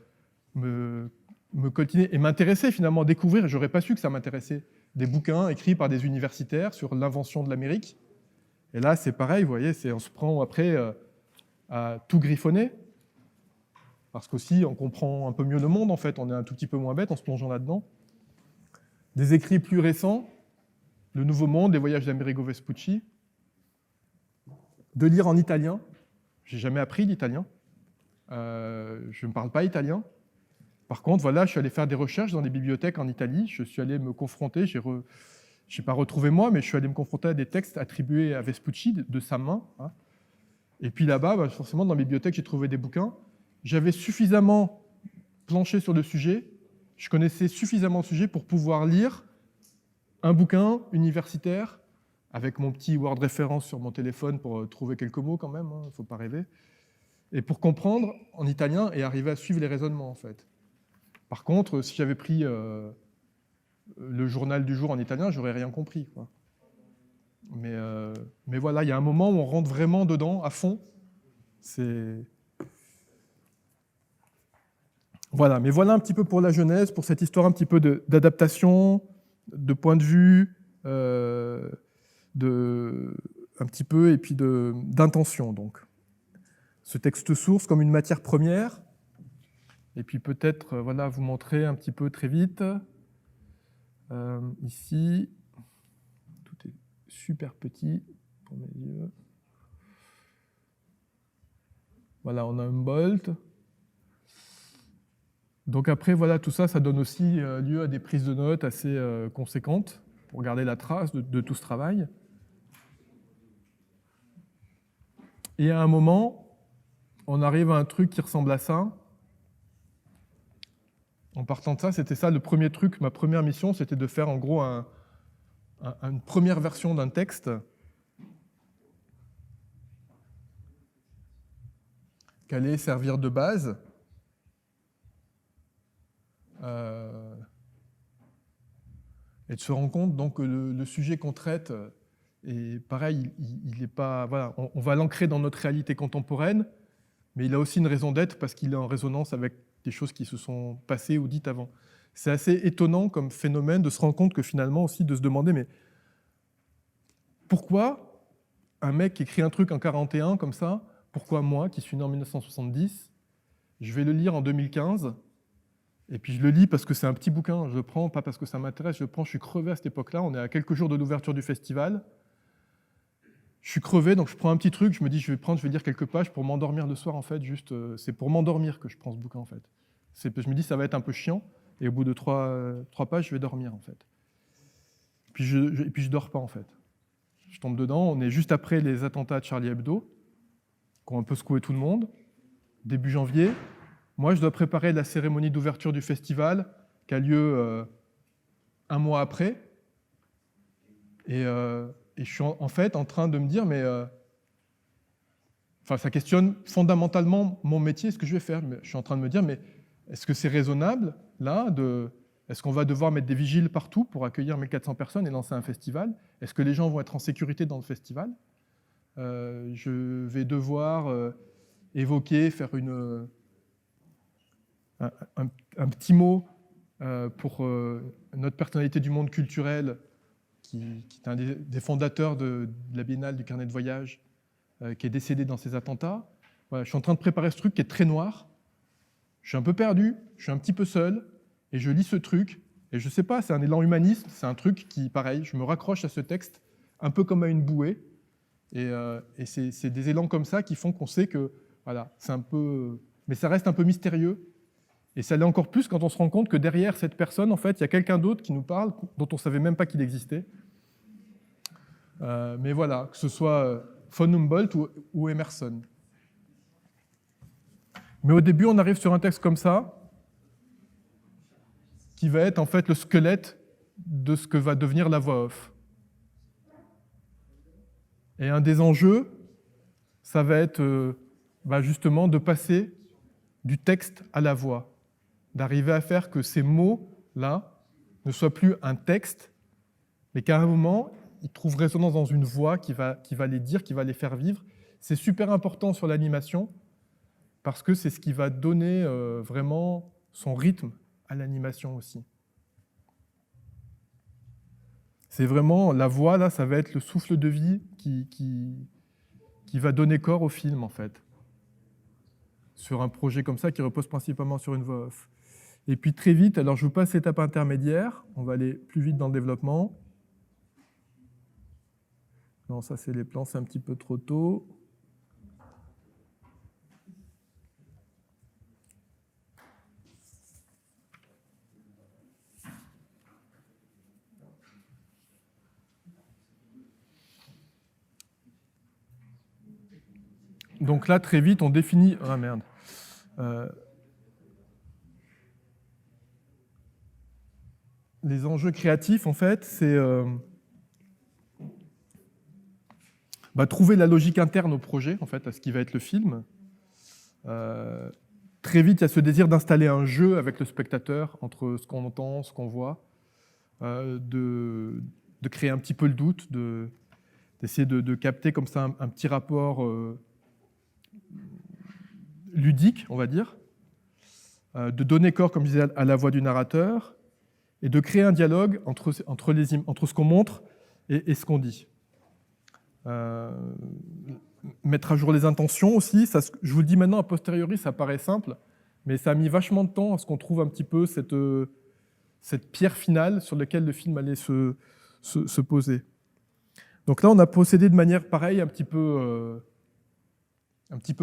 [SPEAKER 1] me coltiner et m'intéresser, finalement, découvrir. Je n'aurais pas su que ça m'intéressait. Des bouquins écrits par des universitaires sur l'invention de l'Amérique. Et là, c'est pareil, vous voyez, on se prend après à tout griffonner. Parce qu'aussi, on comprend un peu mieux le monde, en fait. On est un tout petit peu moins bête en se plongeant là-dedans. Des écrits plus récents, Le Nouveau Monde, Les Voyages d'Amerigo Vespucci. De lire en italien. Je n'ai jamais appris l'italien. Je ne parle pas italien. Par contre, voilà, je suis allé faire des recherches dans des bibliothèques en Italie. Je suis allé me confronter, je n'ai pas retrouvé moi, mais je suis allé me confronter à des textes attribués à Vespucci de sa main. Hein. Et puis là-bas, forcément, dans la bibliothèque, j'ai trouvé des bouquins. J'avais suffisamment planché sur le sujet, je connaissais suffisamment le sujet pour pouvoir lire un bouquin universitaire avec mon petit Word référence sur mon téléphone pour trouver quelques mots quand même, il ne faut pas rêver. et pour comprendre en italien et arriver à suivre les raisonnements, en fait. Par contre, si j'avais pris le journal du jour en italien, j'aurais rien compris, quoi. Mais voilà, il y a un moment où on rentre vraiment dedans, à fond. Voilà, mais voilà un petit peu pour la genèse, pour cette histoire un petit peu d'adaptation, de point de vue, un petit peu, et puis d'intention, donc. Ce texte source comme une matière première, et puis peut-être voilà, vous montrer un petit peu très vite. Ici, tout est super petit pour mes yeux. Voilà, on a Humboldt. Donc après, voilà, tout ça, ça donne aussi lieu à des prises de notes assez conséquentes pour garder la trace de tout ce travail. Et à un moment, on arrive à un truc qui ressemble à ça. En partant de ça, c'était ça le premier truc, ma première mission, c'était de faire en gros une première version d'un texte qui allait servir de base. Et de se rendre compte donc, que le sujet qu'on traite, est pareil, il est pas, voilà, on va l'ancrer dans notre réalité contemporaine, mais il a aussi une raison d'être parce qu'il est en résonance avec des choses qui se sont passées ou dites avant. C'est assez étonnant comme phénomène de se rendre compte que finalement aussi de se demander mais pourquoi un mec qui écrit un truc en 41 comme ça, pourquoi moi qui suis né en 1970, je vais le lire en 2015 et puis je le lis parce que c'est un petit bouquin, je le prends pas parce que ça m'intéresse, je le prends, je suis crevé à cette époque-là, on est à quelques jours de l'ouverture du festival. Je suis crevé, donc je prends un petit truc, je me dis je vais lire quelques pages pour m'endormir le soir en fait, juste c'est pour m'endormir que je prends ce bouquin en fait. Je me dis ça va être un peu chiant, et au bout de trois pages, je vais dormir en fait. Puis je dors pas en fait. Je tombe dedans, on est juste après les attentats de Charlie Hebdo, qui ont un peu secoué tout le monde, début janvier. Moi je dois préparer la cérémonie d'ouverture du festival, qui a lieu un mois après, et je suis en fait en train de me dire, mais ça questionne fondamentalement mon métier, ce que je vais faire. Mais je suis en train de me dire, mais est-ce que c'est raisonnable, là, est-ce qu'on va devoir mettre des vigiles partout pour accueillir 1400 personnes et lancer un festival? Est-ce que les gens vont être en sécurité dans le festival? Je vais devoir évoquer, faire un petit mot pour notre personnalité du monde culturel, qui est un des fondateurs de la Biennale du carnet de voyage, qui est décédé dans ces attentats. Voilà, je suis en train de préparer ce truc qui est très noir. Je suis un peu perdu, je suis un petit peu seul, et je lis ce truc, et je sais pas, c'est un élan humaniste, c'est un truc qui, pareil, je me raccroche à ce texte, un peu comme à une bouée, et c'est des élans comme ça qui font qu'on sait que, voilà, c'est un peu... Mais ça reste un peu mystérieux, et ça l'est encore plus quand on se rend compte que derrière cette personne, en fait, il y a quelqu'un d'autre qui nous parle, dont on ne savait même pas qu'il existait. Mais voilà, que ce soit von Humboldt ou Emerson. Mais au début, on arrive sur un texte comme ça, qui va être en fait le squelette de ce que va devenir la voix off. Et un des enjeux, ça va être justement de passer du texte à la voix, d'arriver à faire que ces mots-là ne soient plus un texte, mais qu'à un moment, ils trouvent résonance dans une voix qui va les dire, qui va les faire vivre. C'est super important sur l'animation, parce que c'est ce qui va donner vraiment son rythme à l'animation aussi. C'est vraiment, la voix, là, ça va être le souffle de vie qui va donner corps au film, en fait. Sur un projet comme ça, qui repose principalement sur une voix off. Et puis très vite, alors je vous passe l'étape intermédiaire, on va aller plus vite dans le développement. Non, ça c'est les plans, c'est un petit peu trop tôt. Donc là, très vite, on définit... Ah merde. Les enjeux créatifs, en fait, c'est trouver la logique interne au projet, en fait, à ce qui va être le film. Très vite, il y a ce désir d'installer un jeu avec le spectateur entre ce qu'on entend, ce qu'on voit, de créer un petit peu le doute, d'essayer de capter comme ça un petit rapport ludique, on va dire, de donner corps, comme je disais, à la voix du narrateur, et de créer un dialogue entre ce qu'on montre et ce qu'on dit. Mettre à jour les intentions aussi, ça, je vous le dis maintenant a posteriori, ça paraît simple, mais ça a mis vachement de temps à ce qu'on trouve un petit peu cette pierre finale sur laquelle le film allait se poser. Donc là, on a procédé de manière pareille, un petit peu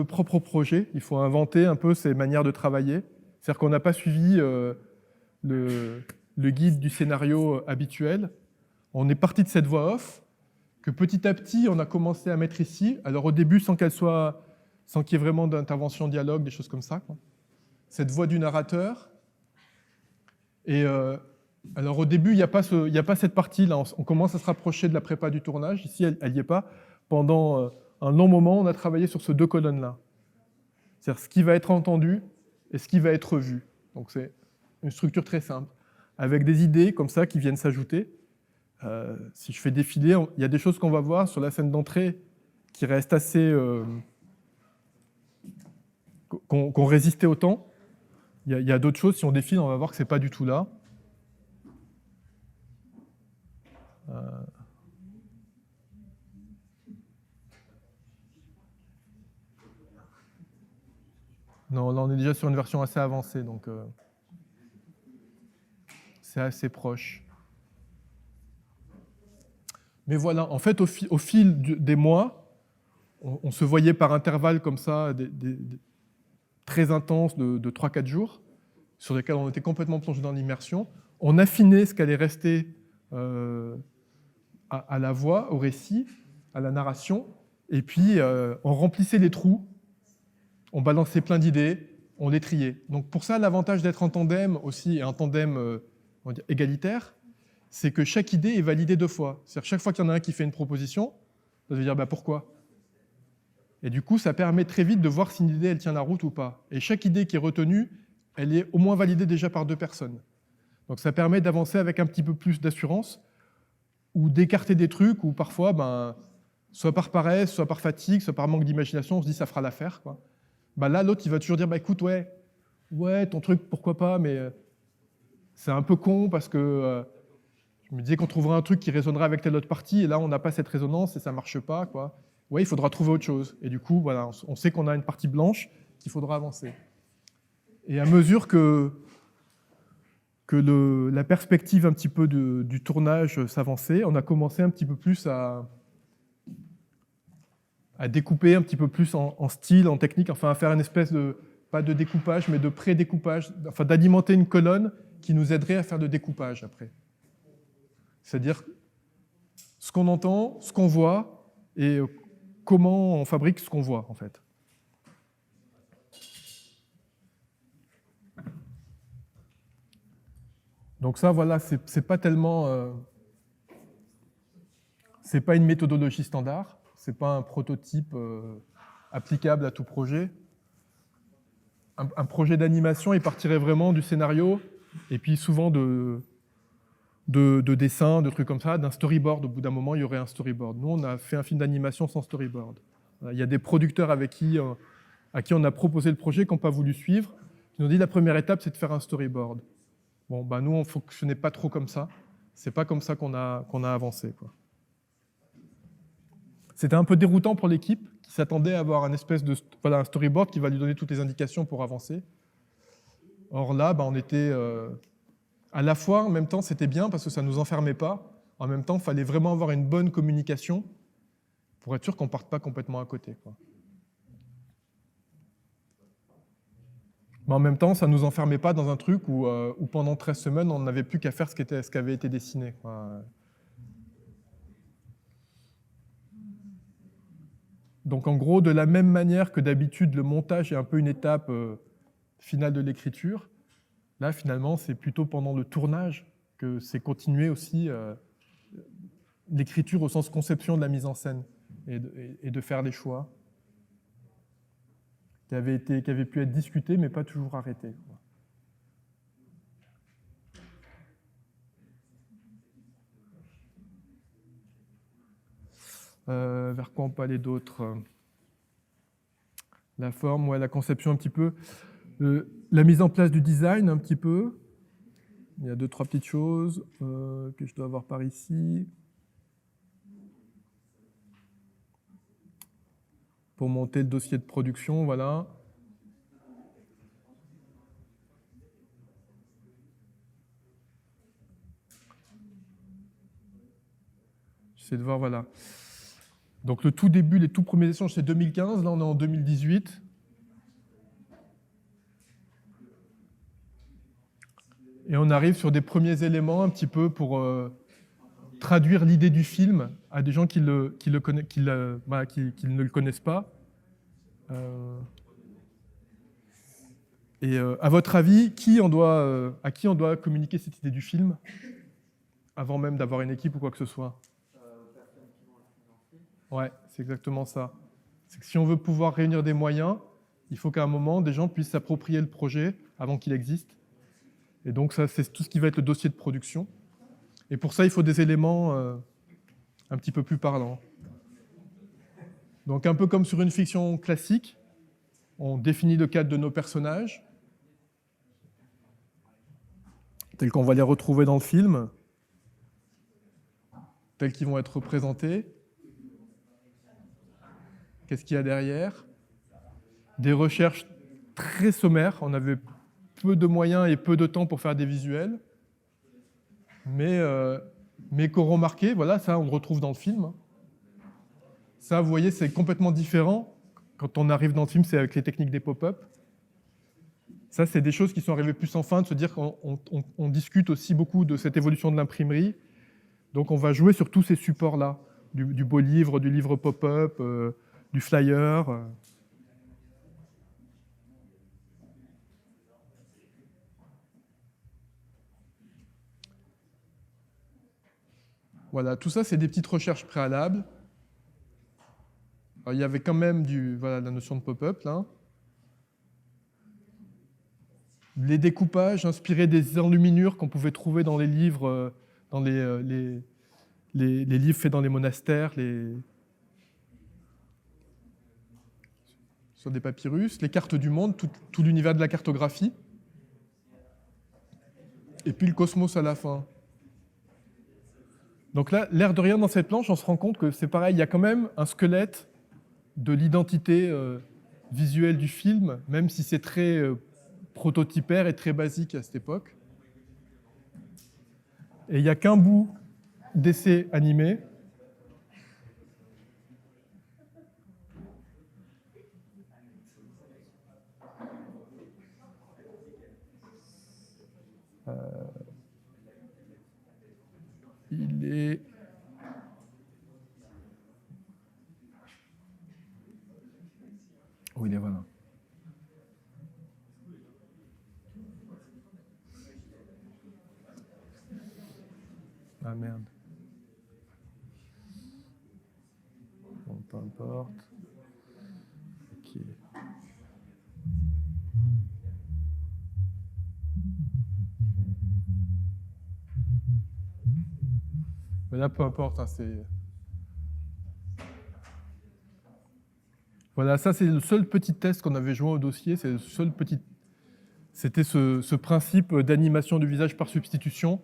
[SPEAKER 1] propre au projet. Il faut inventer un peu ces manières de travailler. C'est-à-dire qu'on n'a pas suivi le guide du scénario habituel. On est parti de cette voix off, que petit à petit, on a commencé à mettre ici. Alors au début, sans qu'il y ait vraiment d'intervention dialogue, des choses comme ça, quoi. Cette voix du narrateur. Et alors au début, il n'y a pas cette partie-là. On commence à se rapprocher de la prépa du tournage. Ici, elle n'y est pas. Pendant un long moment, on a travaillé sur ces deux colonnes-là. C'est-à-dire ce qui va être entendu et ce qui va être vu. Donc c'est une structure très simple, avec des idées comme ça qui viennent s'ajouter. Si je fais défiler, il y a des choses qu'on va voir sur la scène d'entrée qui restent assez... qu'on résistait au temps. Il y a d'autres choses, si on défile, on va voir que ce n'est pas du tout là. Non, là on est déjà sur une version assez avancée, donc c'est assez proche. Mais voilà, en fait, au fil des mois, on se voyait par intervalles comme ça, très intenses de 3-4 jours, sur lesquels on était complètement plongé dans l'immersion. On affinait ce qu'allait rester à la voix, au récit, à la narration, et puis on remplissait les trous, on balançait plein d'idées, on les triait. Donc pour ça, l'avantage d'être en tandem aussi, et un tandem on va dire, égalitaire, c'est que chaque idée est validée 2 fois. C'est-à-dire chaque fois qu'il y en a un qui fait une proposition, ça veut dire bah, pourquoi ? Et du coup, ça permet très vite de voir si une idée elle tient la route ou pas. Et chaque idée qui est retenue, elle est au moins validée déjà par 2 personnes. Donc ça permet d'avancer avec un petit peu plus d'assurance, ou d'écarter des trucs où parfois, ben, soit par paresse, soit par fatigue, soit par manque d'imagination, on se dit ça fera l'affaire, quoi. Ben là, l'autre, il va toujours dire bah, écoute, ouais, ton truc, pourquoi pas, mais c'est un peu con parce que je me disais qu'on trouverait un truc qui résonnerait avec telle autre partie, et là, on n'a pas cette résonance et ça ne marche pas, quoi. Ouais, il faudra trouver autre chose. Et du coup, voilà, on sait qu'on a une partie blanche qu'il faudra avancer. Et à mesure que la perspective un petit peu du tournage s'avançait, on a commencé un petit peu plus à découper un petit peu plus en style, en technique, enfin à faire une espèce de, pas de découpage, mais de pré-découpage, enfin d'alimenter une colonne qui nous aiderait à faire de découpage après. C'est-à-dire ce qu'on entend, ce qu'on voit, et comment on fabrique ce qu'on voit, en fait. Donc ça, voilà, c'est pas tellement... c'est pas une méthodologie standard, c'est pas un prototype applicable à tout projet. Un projet d'animation, il partirait vraiment du scénario, et puis souvent de dessins, de trucs comme ça, d'un storyboard. Au bout d'un moment, il y aurait un storyboard. Nous, on a fait un film d'animation sans storyboard. Il y a des producteurs à qui on a proposé le projet, qui n'ont pas voulu suivre, qui nous ont dit la première étape, c'est de faire un storyboard. Bon, bah, nous, on ne fonctionnait pas trop comme ça. C'est pas comme ça qu'on a avancé, quoi. C'était un peu déroutant pour l'équipe, qui s'attendait à avoir un espèce de un storyboard qui va lui donner toutes les indications pour avancer. Or là, bah, on était... à la fois, en même temps, c'était bien parce que ça ne nous enfermait pas. En même temps, il fallait vraiment avoir une bonne communication pour être sûr qu'on ne parte pas complètement à côté, quoi. Mais en même temps, ça ne nous enfermait pas dans un truc où pendant 13 semaines, on n'avait plus qu'à faire ce qui avait été dessiné, quoi. Donc en gros, de la même manière que d'habitude, le montage est un peu une étape finale de l'écriture, là, finalement, c'est plutôt pendant le tournage que c'est continué aussi l'écriture au sens conception de la mise en scène et de faire les choix. qui avait pu être discuté, mais pas toujours arrêté. Vers quoi on peut aller d'autre? La forme, ouais, la conception un petit peu. La mise en place du design un petit peu. Il y a 2-3 petites choses que je dois avoir par ici. Pour monter le dossier de production, voilà. J'essaie de voir, voilà. Donc le tout début, les tout premiers échanges, c'est 2015. Là, on est en 2018. Et on arrive sur des premiers éléments un petit peu pour traduire l'idée du film à des gens qui ne le connaissent pas. Et à votre avis, à qui on doit communiquer cette idée du film avant même d'avoir une équipe ou quoi que ce soit? Ouais, c'est exactement ça. C'est que si on veut pouvoir réunir des moyens, il faut qu'à un moment, des gens puissent s'approprier le projet avant qu'il existe. Et donc ça, c'est tout ce qui va être le dossier de production. Et pour ça, il faut des éléments un petit peu plus parlants. Donc un peu comme sur une fiction classique, on définit le cadre de nos personnages, tels qu'on va les retrouver dans le film, tels qu'ils vont être représentés. Qu'est-ce qu'il y a derrière? Des recherches très sommaires. On avait peu de moyens et peu de temps pour faire des visuels, mais qu'auront marqué, voilà, ça on le retrouve dans le film. Ça, vous voyez, c'est complètement différent. Quand on arrive dans le film, c'est avec les techniques des pop-up. Ça, c'est des choses qui sont arrivées plus en fin, de se dire qu'on discute aussi beaucoup de cette évolution de l'imprimerie. Donc on va jouer sur tous ces supports-là, du beau livre, du livre pop-up, du flyer. Voilà, tout ça, c'est des petites recherches préalables. Alors, il y avait quand même la notion de pop-up, là. Les découpages inspirés des enluminures qu'on pouvait trouver dans les livres, dans les livres faits dans les monastères, sur des papyrus, les cartes du monde, tout l'univers de la cartographie. Et puis le cosmos à la fin. Donc là, l'air de rien, dans cette planche, on se rend compte que c'est pareil, il y a quand même un squelette de l'identité visuelle du film, même si c'est très prototypaire et très basique à cette époque. Et il n'y a qu'un bout d'essai animé. Il est... Oh, il est voilà. Ah merde. Bon, peu importe. Ok. Mais là, peu importe, hein, c'est... Voilà, ça c'est le seul petit test qu'on avait joué au dossier, c'est le seul petit... C'était ce principe d'animation du visage par substitution,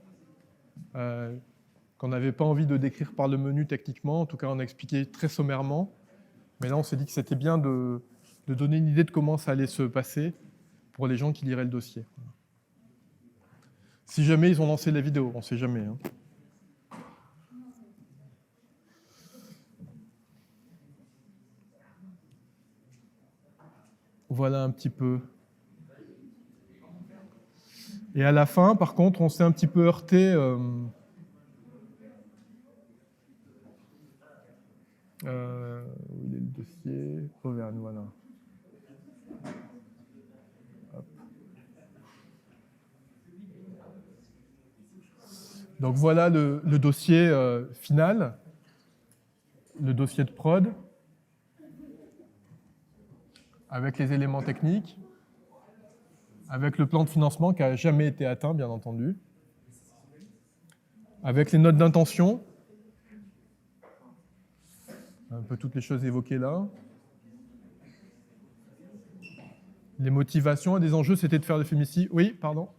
[SPEAKER 1] qu'on n'avait pas envie de décrire par le menu techniquement, en tout cas on a expliqué très sommairement, mais là on s'est dit que c'était bien de donner une idée de comment ça allait se passer pour les gens qui liraient le dossier. Si jamais ils ont lancé la vidéo, on ne sait jamais. Hein. Voilà un petit peu. Et à la fin, par contre, on s'est un petit peu heurté... où il est le dossier? Auvergne, voilà. Hop. Donc voilà le dossier final, le dossier de prod. avec les éléments techniques, avec le plan de financement qui n'a jamais été atteint, bien entendu, avec les notes d'intention, un peu toutes les choses évoquées là. Les motivations et des enjeux, c'était de faire le film ici. Oui, pardon.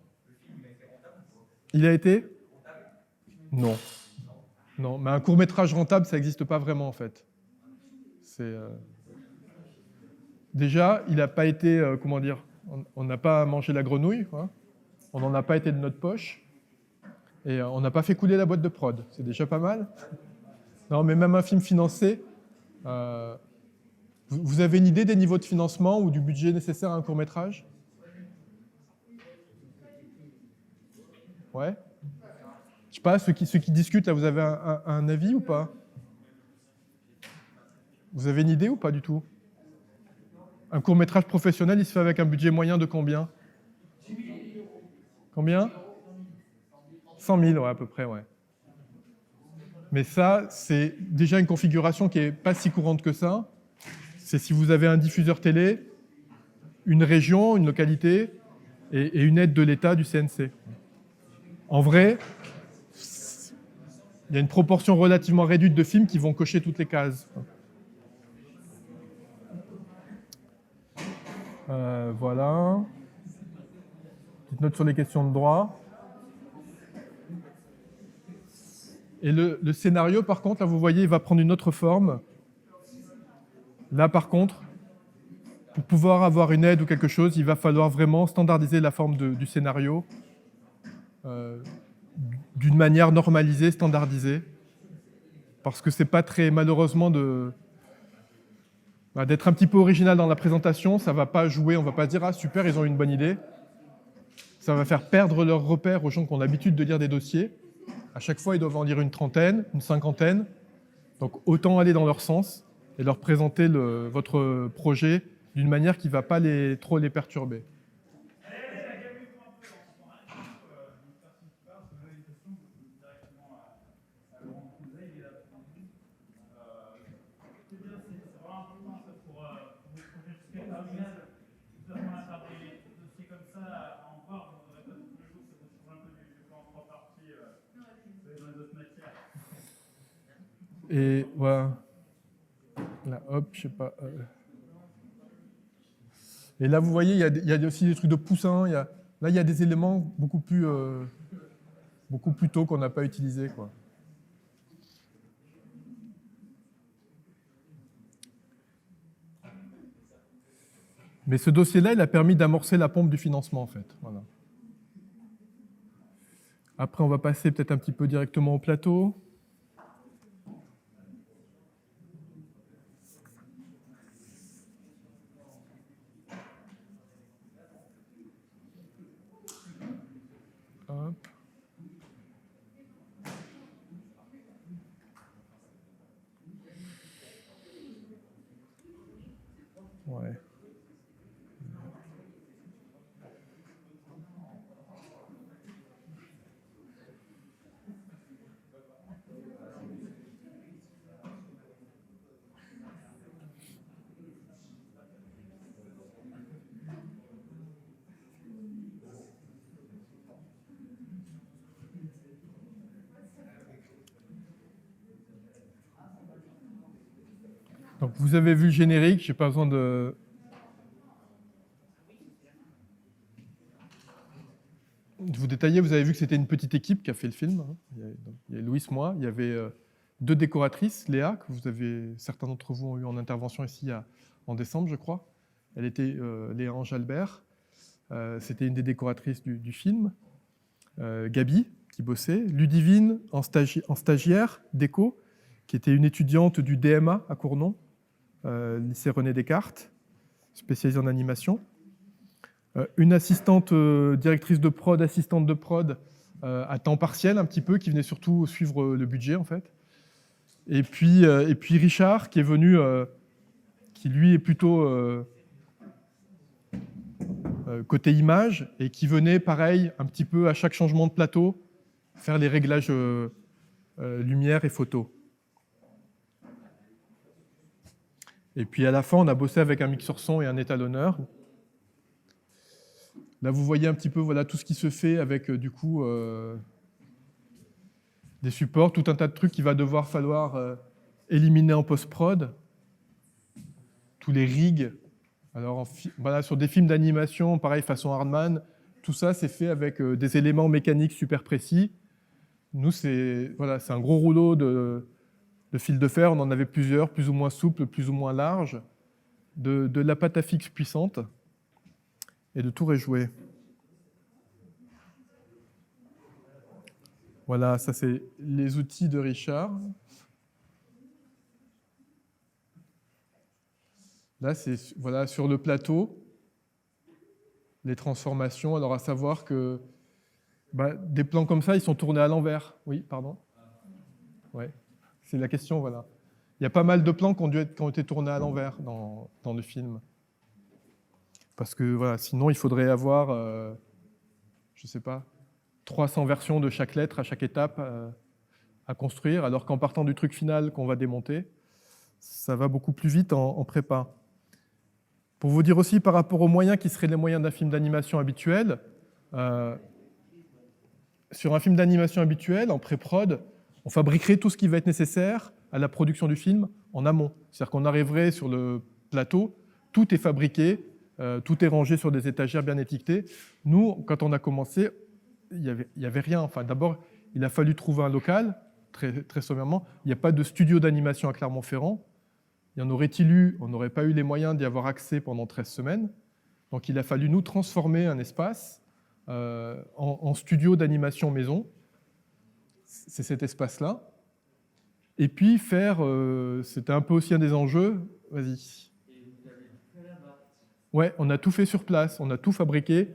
[SPEAKER 1] Il a été ? Non. Non, mais un court-métrage rentable, ça n'existe pas vraiment, en fait. Déjà, il n'a pas été, comment dire, on n'a pas mangé la grenouille, quoi. On n'en a pas été de notre poche, et on n'a pas fait couler la boîte de prod. C'est déjà pas mal. Non, mais même un film financé, vous avez une idée des niveaux de financement ou du budget nécessaire à un court-métrage ? Ouais. Je sais pas, ceux qui discutent, là, vous avez un avis ou pas ? Vous avez une idée ou pas du tout ? Un court-métrage professionnel, il se fait avec un budget moyen de combien ? Combien ? 100 000, ouais, à peu près, ouais. Mais ça, c'est déjà une configuration qui n'est pas si courante que ça. C'est si vous avez un diffuseur télé, une région, une localité, et une aide de l'État, du CNC. En vrai, il y a une proportion relativement réduite de films qui vont cocher toutes les cases. Voilà. Petite note sur les questions de droit. Et le scénario, par contre, là, vous voyez, il va prendre une autre forme. Là, par contre, pour pouvoir avoir une aide ou quelque chose, il va falloir vraiment standardiser la forme du scénario d'une manière normalisée, standardisée. Parce que c'est pas très, malheureusement, d'être un petit peu original dans la présentation, ça va pas jouer, on va pas dire « Ah, super, ils ont une bonne idée ». Ça va faire perdre leur repère aux gens qui ont l'habitude de lire des dossiers. À chaque fois, ils doivent en lire une trentaine, une cinquantaine. Donc, autant aller dans leur sens et leur présenter votre projet d'une manière qui ne va pas trop les perturber. Et voilà. Là, hop, je sais pas. Et là, vous voyez, il y a aussi des trucs de poussin. Là, il y a des éléments beaucoup plus tôt qu'on n'a pas utilisés, quoi. Mais ce dossier-là, il a permis d'amorcer la pompe du financement, en fait. Voilà. Après, on va passer peut-être un petit peu directement au plateau. Hop. Ouais. Donc vous avez vu le générique, j'ai pas besoin de... vous détailler, vous avez vu que c'était une petite équipe qui a fait le film. Il y a Louis, moi, il y avait 2 décoratrices, Léa, que certains d'entre vous ont eu en intervention ici en décembre, je crois. Elle était Léa Ange Albert. C'était une des décoratrices du film. Gabi, qui bossait. Ludivine, en stagiaire, déco, qui était une étudiante du DMA à Cournon, lycée René Descartes, spécialisée en animation. Une assistante directrice de prod, assistante de prod à temps partiel un petit peu, qui venait surtout suivre le budget en fait. Et puis Richard qui est venu, qui lui est plutôt côté image et qui venait pareil un petit peu à chaque changement de plateau faire les réglages lumière et photo. Et puis à la fin, on a bossé avec un mixeur son et un étalonneur. Là, vous voyez un petit peu voilà, tout ce qui se fait avec du coup des supports, tout un tas de trucs qu'il va devoir falloir éliminer en post-prod. Tous les rigs. Alors, voilà, sur des films d'animation, pareil, façon Hardman, tout ça, c'est fait avec des éléments mécaniques super précis. Nous, c'est voilà, un gros rouleau de fil de fer. On en avait plusieurs, plus ou moins souples, plus ou moins larges, de la pâte à fixe puissante et de tout réjouer. Voilà, ça, c'est les outils de Richard. Là, c'est voilà, sur le plateau, les transformations. Alors, à savoir que des plans comme ça, ils sont tournés à l'envers. Oui, pardon. Ouais, c'est la question, voilà. Il y a pas mal de plans qui ont été tournés à l'envers dans le film. Parce que, voilà, sinon, il faudrait avoir, je ne sais pas, 300 versions de chaque lettre à chaque étape à construire, alors qu'en partant du truc final qu'on va démonter, ça va beaucoup plus vite en prépa. Pour vous dire aussi, par rapport aux moyens qui seraient les moyens d'un film d'animation habituel, sur un film d'animation habituel, en pré-prod, on fabriquerait tout ce qui va être nécessaire à la production du film en amont. C'est-à-dire qu'on arriverait sur le plateau, tout est fabriqué, tout est rangé sur des étagères bien étiquetées. Nous, quand on a commencé, il n'y avait rien. Enfin, d'abord, il a fallu trouver un local, très, très sommairement. Il n'y a pas de studio d'animation à Clermont-Ferrand. Y en aurait-il eu, on n'aurait pas eu les moyens d'y avoir accès pendant 13 semaines. Donc il a fallu nous transformer un espace en studio d'animation maison. C'est cet espace-là. Et puis faire, c'était un peu aussi un des enjeux. Vas-y. Ouais, on a tout fait sur place, on a tout fabriqué,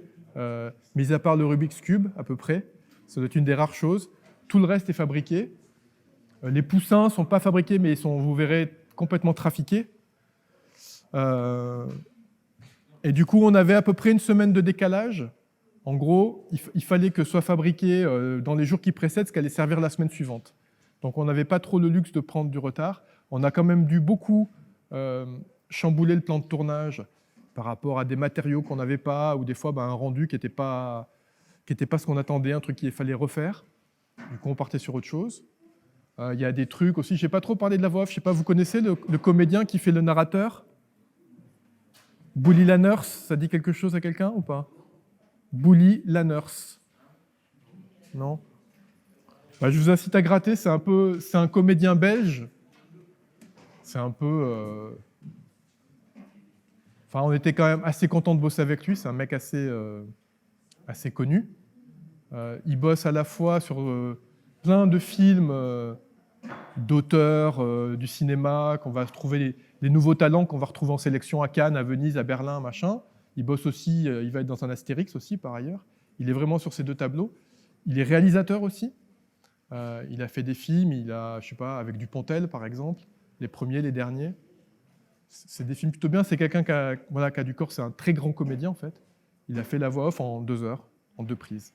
[SPEAKER 1] mis à part le Rubik's Cube à peu près. Ça doit être une des rares choses. Tout le reste est fabriqué. Les poussins ne sont pas fabriqués, mais ils sont, vous verrez, complètement trafiqués. Et du coup, on avait à peu près une semaine de décalage. En gros, il fallait que soit fabriqué dans les jours qui précèdent ce qu'allait servir la semaine suivante. Donc on n'avait pas trop le luxe de prendre du retard. On a quand même dû beaucoup chambouler le plan de tournage par rapport à des matériaux qu'on n'avait pas, ou des fois un rendu qui n'était pas ce qu'on attendait, un truc qu'il fallait refaire. Du coup, on partait sur autre chose. Il y a des trucs aussi, je n'ai pas trop parlé de la voix off, je ne sais pas, vous connaissez le comédien qui fait le narrateur? Bully Lanners, ça dit quelque chose à quelqu'un ou pas? Bully Lanners. Non? Je vous incite à gratter, c'est un comédien belge. C'est un peu... Enfin, on était quand même assez content de bosser avec lui, c'est un mec assez connu. Il bosse à la fois sur plein de films d'auteurs du cinéma, qu'on va trouver des nouveaux talents qu'on va retrouver en sélection à Cannes, à Venise, à Berlin, machin. Il bosse aussi, il va être dans un Astérix aussi par ailleurs. Il est vraiment sur ces deux tableaux. Il est réalisateur aussi. Il a fait des films, je sais pas, avec Dupontel par exemple, les premiers, les derniers. C'est des films plutôt bien. C'est quelqu'un qui a du corps, c'est un très grand comédien en fait. Il a fait la voix off en 2 heures, en 2 prises.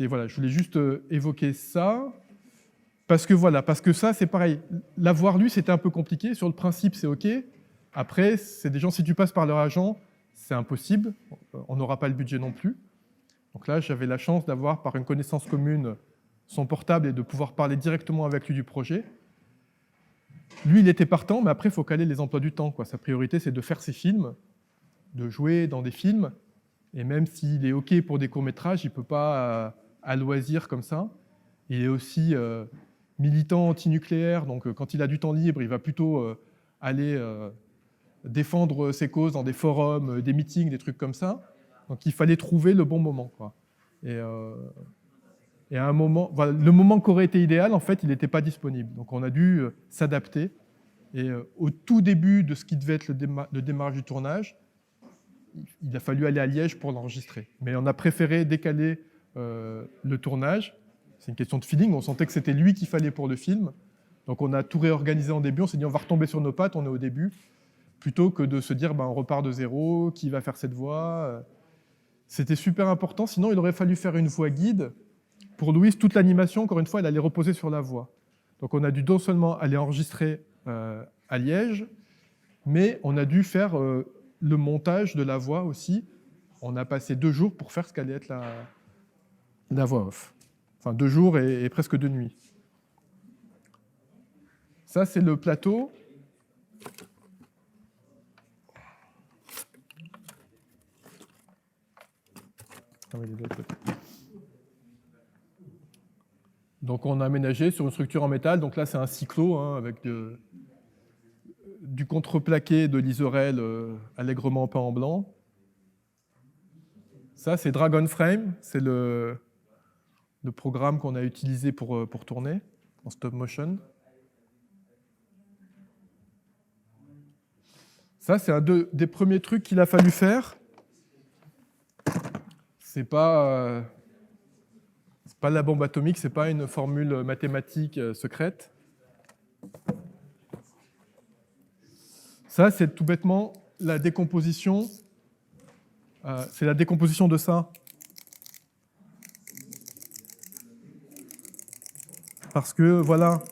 [SPEAKER 1] Voilà, je voulais juste évoquer ça, parce que ça, c'est pareil. L'avoir lu, c'était un peu compliqué. Sur le principe, c'est OK. Après, c'est des gens, si tu passes par leur agent, c'est impossible. On n'aura pas le budget non plus. Donc là, j'avais la chance d'avoir, par une connaissance commune, son portable et de pouvoir parler directement avec lui du projet. Lui, il était partant, mais après, il faut caler les emplois du temps, quoi. Sa priorité, c'est de faire ses films, de jouer dans des films. Et même s'il est OK pour des courts-métrages, il ne peut pas à loisir comme ça. Il est aussi militant anti-nucléaire, donc quand il a du temps libre, il va plutôt aller défendre ses causes dans des forums, des meetings, des trucs comme ça. Donc il fallait trouver le bon moment, quoi. Et à un moment, le moment qui aurait été idéal, en fait, il n'était pas disponible. Donc on a dû s'adapter. Et au tout début de ce qui devait être le démarrage du tournage, il a fallu aller à Liège pour l'enregistrer. Mais on a préféré décaler le tournage. C'est une question de feeling. On sentait que c'était lui qu'il fallait pour le film. Donc on a tout réorganisé en début. On s'est dit on va retomber sur nos pattes, on est au début. Plutôt que de se dire on repart de zéro, qui va faire cette voix. C'était super important. Sinon, il aurait fallu faire une voix guide. Pour Louise, toute l'animation, encore une fois, elle allait reposer sur la voix. Donc on a dû non seulement aller enregistrer à Liège, mais on a dû faire le montage de la voix aussi. On a passé 2 jours pour faire ce qu'allait être la voix off. Enfin 2 jours et presque 2 nuits. Ça, c'est le plateau. Ah oui, les autres côtés. Donc on a aménagé sur une structure en métal. Donc là, c'est un cyclo hein, avec du contreplaqué de l'isorel allègrement peint en blanc. Ça, c'est Dragon Frame. C'est le programme qu'on a utilisé pour tourner en stop motion. Ça, c'est un des premiers trucs qu'il a fallu faire. C'est pas la bombe atomique, c'est pas une formule mathématique secrète. Ça, c'est tout bêtement la décomposition. C'est la décomposition de ça. Parce que, voilà,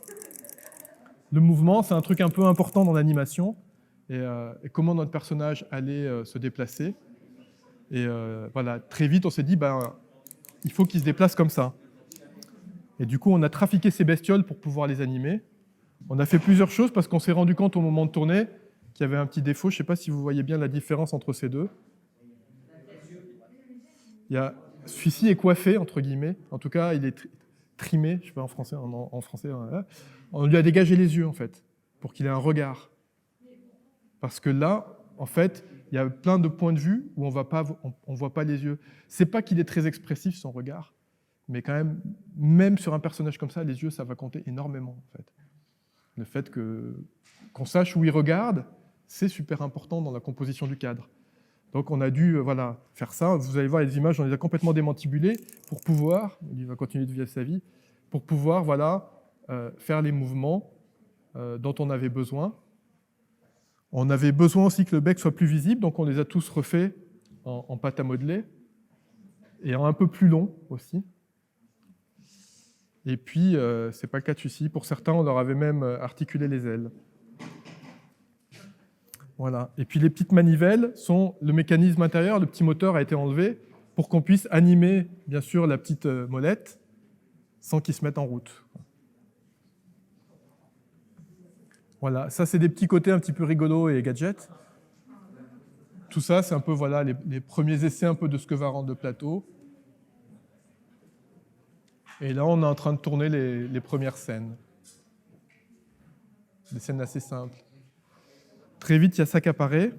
[SPEAKER 1] le mouvement, c'est un truc un peu important dans l'animation. Et comment notre personnage allait se déplacer. Et voilà, très vite, on s'est dit, il faut qu'il se déplace comme ça. Et du coup, on a trafiqué ces bestioles pour pouvoir les animer. On a fait plusieurs choses parce qu'on s'est rendu compte au moment de tourner qu'il y avait un petit défaut. Je ne sais pas si vous voyez bien la différence entre ces deux. Celui-ci est coiffé, entre guillemets. En tout cas, il est trimé, je ne sais pas en français. En français, on lui a dégagé les yeux, en fait, pour qu'il ait un regard. Parce que là, en fait, il y a plein de points de vue où on ne voit pas les yeux. C'est pas qu'il est très expressif, son regard, mais quand même sur un personnage comme ça, les yeux, ça va compter énormément, en fait. Le fait qu'on sache où il regarde, c'est super important dans la composition du cadre. Donc on a dû faire ça. Vous allez voir les images, on les a complètement démantibulées pour pouvoir, il va continuer de vivre sa vie, pour pouvoir faire les mouvements dont on avait besoin. On avait besoin aussi que le bec soit plus visible, donc on les a tous refaits en pâte à modeler, et un peu plus long aussi. Et puis, c'est pas le cas de celui-ci. Pour certains, on leur avait même articulé les ailes. Voilà. Et puis les petites manivelles sont le mécanisme intérieur, le petit moteur a été enlevé pour qu'on puisse animer, bien sûr, la petite molette sans qu'il se mette en route. Voilà, ça c'est des petits côtés un petit peu rigolos et gadgets. Tout ça, c'est un peu les premiers essais un peu de ce que va rendre le plateau. Et là, on est en train de tourner les premières scènes. Des scènes assez simples. Très vite, il y a ça qui apparaît.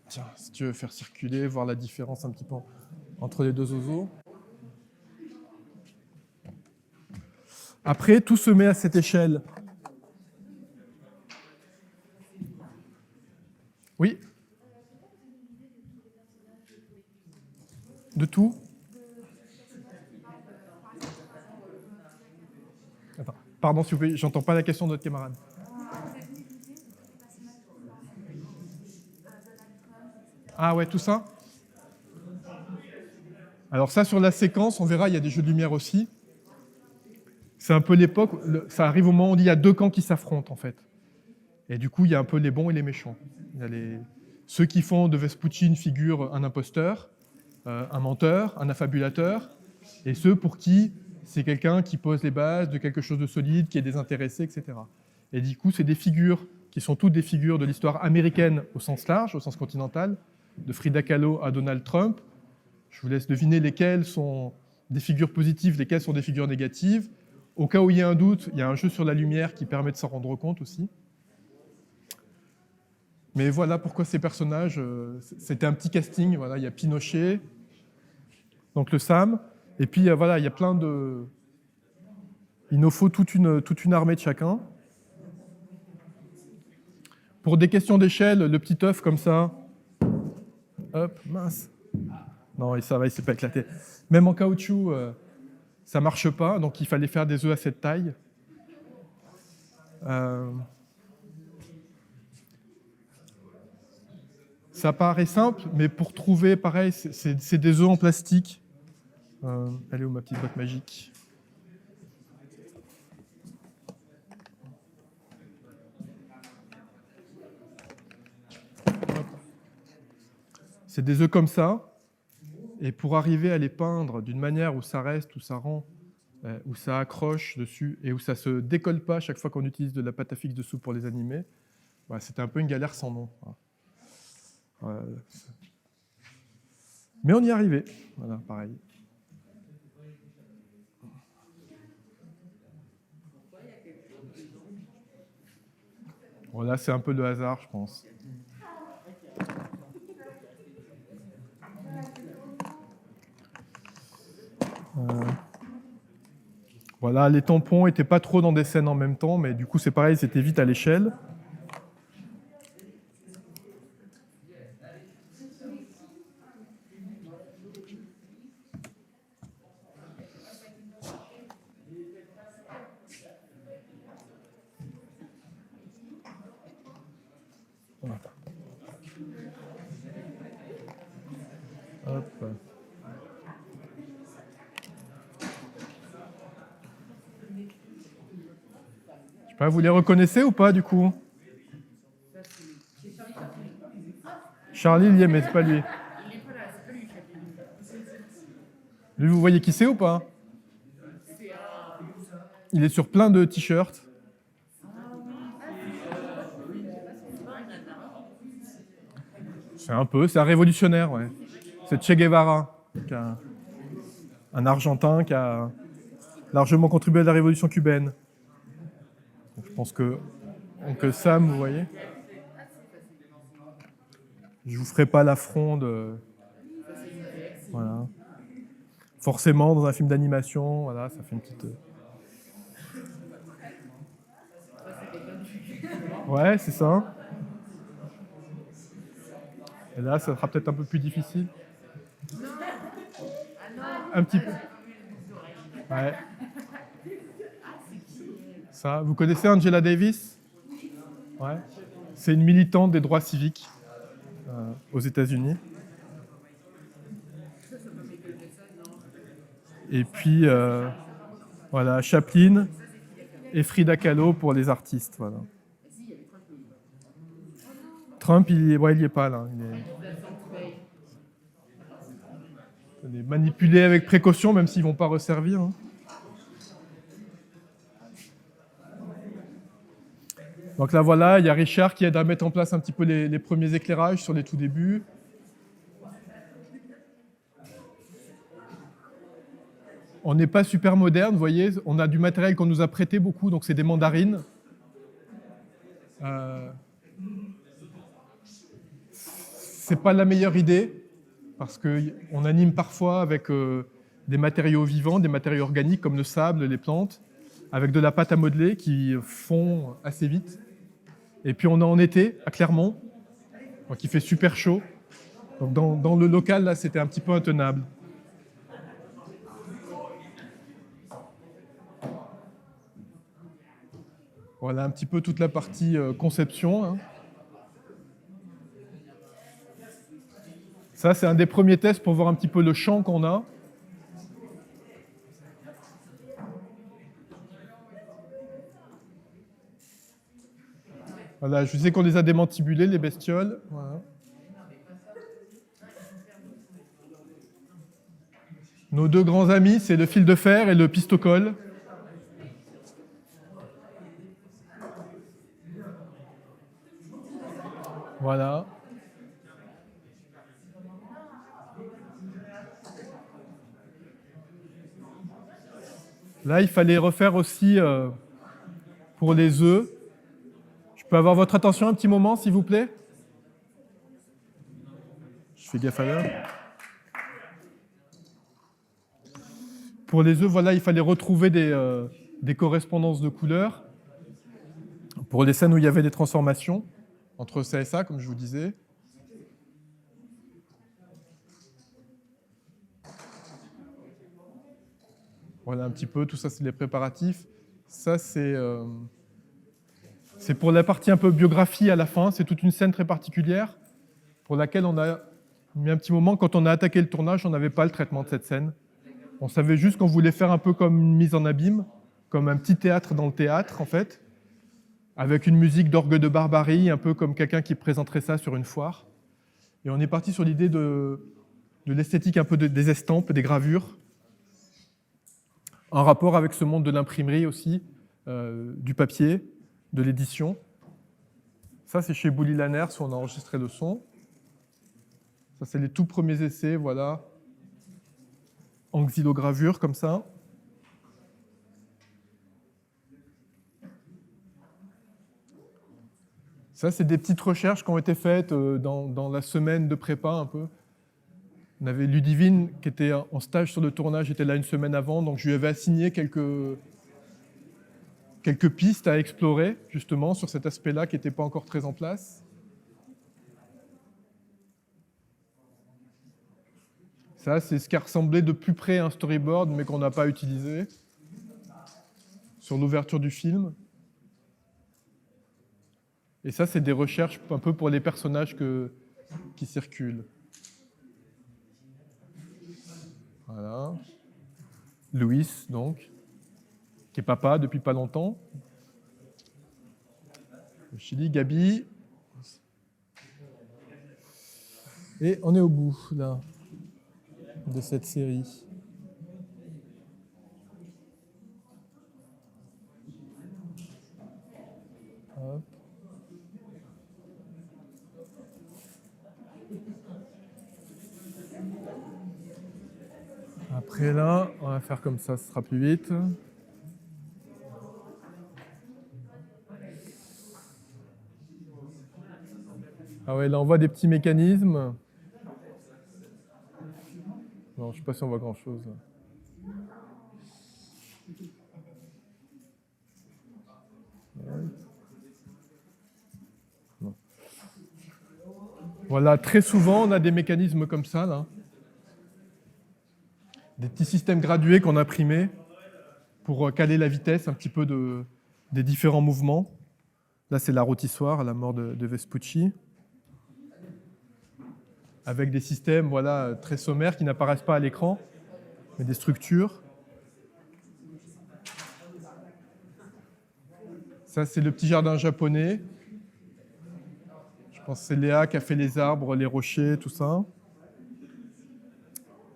[SPEAKER 1] Tiens, si tu veux faire circuler, voir la différence un petit peu entre les deux oiseaux. Après, tout se met à cette échelle. Oui. De tout. Attends, pardon, s'il vous plaît, j'entends pas la question de notre camarade. Ah ouais, tout ça. Alors ça, sur la séquence, on verra, il y a des jeux de lumière aussi. C'est un peu l'époque, ça arrive au moment où il y a 2 camps qui s'affrontent, en fait. Et du coup, il y a un peu les bons et les méchants. Il y a ceux qui font de Vespucci une figure, un imposteur, un menteur, un affabulateur, et ceux pour qui c'est quelqu'un qui pose les bases de quelque chose de solide, qui est désintéressé, etc. Et du coup, c'est des figures qui sont toutes des figures de l'histoire américaine au sens large, au sens continental, de Frida Kahlo à Donald Trump. Je vous laisse deviner lesquelles sont des figures positives, lesquelles sont des figures négatives. Au cas où il y a un doute, il y a un jeu sur la lumière qui permet de s'en rendre compte aussi. Mais voilà pourquoi ces personnages, c'était un petit casting. Voilà, il y a Pinochet, donc le Sam, et puis il y a plein de... Il nous faut toute une armée de chacun. Pour des questions d'échelle, le petit œuf comme ça, hop, mince. Non, ça va, il ne s'est pas éclaté. Même en caoutchouc, ça ne marche pas, donc il fallait faire des œufs à cette taille. Ça paraît simple, mais pour trouver, pareil, c'est des œufs en plastique. Elle est où ma petite boîte magique? Hop. C'est des œufs comme ça. Et pour arriver à les peindre d'une manière où ça reste, où ça rend, où ça accroche dessus et où ça ne se décolle pas chaque fois qu'on utilise de la pâte à fixe dessous pour les animer, bah, c'était un peu une galère sans nom. Mais on y est arrivé. Voilà, pareil. Bon, là, c'est un peu le hasard, je pense. Voilà, les tampons n'étaient pas trop dans des scènes en même temps, mais du coup, c'est pareil, c'était vite à l'échelle. Voilà. Hop. Je sais pas, vous les reconnaissez ou pas, du coup? Charlie, il y est, mais c'est pas lui. Lui, vous voyez qui c'est ou pas? Il est sur plein de t-shirts. C'est un révolutionnaire, ouais. C'est Che Guevara, un Argentin qui a largement contribué à la révolution cubaine. Donc, je pense que Sam, vous voyez. Je vous ferai pas l'affront de... Voilà. Forcément, dans un film d'animation, voilà, ça fait une petite... Ouais, c'est ça. Et là, ça sera peut-être un peu plus difficile. Un petit peu. Ouais. Ça, vous connaissez Angela Davis? Ouais. C'est une militante des droits civiques aux États-Unis. Et puis, voilà, Chaplin et Frida Kahlo pour les artistes. Voilà. Trump, il y est pas là. Il est manipulé avec précaution, même s'ils ne vont pas resservir. Hein. Donc là, voilà, il y a Richard qui aide à mettre en place un petit peu les premiers éclairages sur les tout débuts. On n'est pas super moderne, vous voyez, on a du matériel qu'on nous a prêté beaucoup, donc c'est des mandarines. C'est pas la meilleure idée, parce qu'on anime parfois avec des matériaux vivants, des matériaux organiques comme le sable, les plantes, avec de la pâte à modeler qui fond assez vite. Et puis on est en été, à Clermont, donc il fait super chaud. Donc dans le local, là, c'était un petit peu intenable. Voilà un petit peu toute la partie conception. Hein. Ça, c'est un des premiers tests pour voir un petit peu le champ qu'on a. Voilà, je sais qu'on les a démantibulés, les bestioles. Voilà. Nos deux grands amis, c'est le fil de fer et le pistocole. Voilà. Là, il fallait refaire aussi pour les œufs. Je peux avoir votre attention un petit moment, s'il vous plaît? Je fais gaffe à l'heure. Pour les œufs, voilà, il fallait retrouver des correspondances de couleurs. Pour les scènes où il y avait des transformations entre ça et ça, comme je vous disais. Voilà un petit peu, tout ça c'est les préparatifs. Ça c'est pour la partie un peu biographie à la fin, c'est toute une scène très particulière pour laquelle on a mis un petit moment. Quand on a attaqué le tournage, on n'avait pas le traitement de cette scène. On savait juste qu'on voulait faire un peu comme une mise en abîme, comme un petit théâtre dans le théâtre, en fait, avec une musique d'orgue de barbarie, un peu comme quelqu'un qui présenterait ça sur une foire. Et on est parti sur l'idée de l'esthétique un peu des estampes, des gravures, en rapport avec ce monde de l'imprimerie aussi, du papier, de l'édition. Ça, c'est chez Boully Lanners où on a enregistré le son. Ça, c'est les tout premiers essais, voilà, en xylogravure, comme ça. Ça, c'est des petites recherches qui ont été faites dans la semaine de prépa, un peu. On avait Ludivine, qui était en stage sur le tournage, était là une semaine avant, donc je lui avais assigné quelques pistes à explorer, justement, sur cet aspect-là qui n'était pas encore très en place. Ça, c'est ce qui a ressemblé de plus près à un storyboard, mais qu'on n'a pas utilisé, sur l'ouverture du film. Et ça, c'est des recherches un peu pour les personnages qui circulent. Voilà. Louis, donc, qui est papa depuis pas longtemps. Le Chili, Gabi. Et on est au bout, là, de cette série. Hop. Après là, on va faire comme ça, ce sera plus vite. Ah ouais, là on voit des petits mécanismes. Non, je ne sais pas si on voit grand-chose. Voilà, très souvent on a des mécanismes comme ça, là. Des petits systèmes gradués qu'on imprimait pour caler la vitesse un petit peu des différents mouvements. Là, c'est la rôtissoire à la mort de Vespucci. Avec des systèmes voilà, très sommaires qui n'apparaissent pas à l'écran, mais des structures. Ça, c'est le petit jardin japonais. Je pense que c'est Léa qui a fait les arbres, les rochers, tout ça.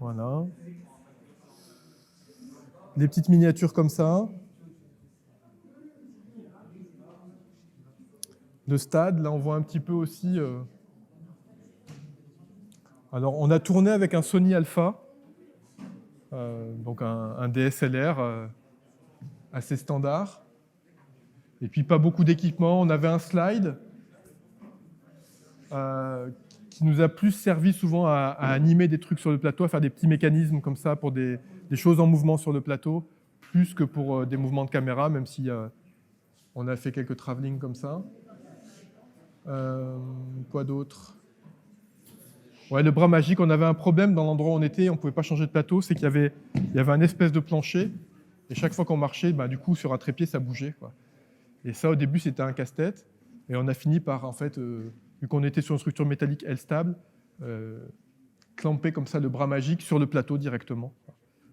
[SPEAKER 1] Voilà. Des petites miniatures comme ça. De stade, là on voit un petit peu aussi... Alors on a tourné avec un Sony Alpha, donc un DSLR assez standard. Et puis pas beaucoup d'équipement. On avait un slide qui nous a plus servi souvent à animer des trucs sur le plateau, à faire des petits mécanismes comme ça pour des choses en mouvement sur le plateau, plus que pour des mouvements de caméra, même si on a fait quelques travelling comme ça. Quoi d'autre? Ouais, le bras magique, on avait un problème dans l'endroit où on était, on ne pouvait pas changer de plateau, c'est qu'il y avait un espèce de plancher, et chaque fois qu'on marchait, du coup, sur un trépied, ça bougeait, quoi. Et ça, au début, c'était un casse-tête, et on a fini par, en fait, vu qu'on était sur une structure métallique L-stable, clamper comme ça le bras magique sur le plateau directement.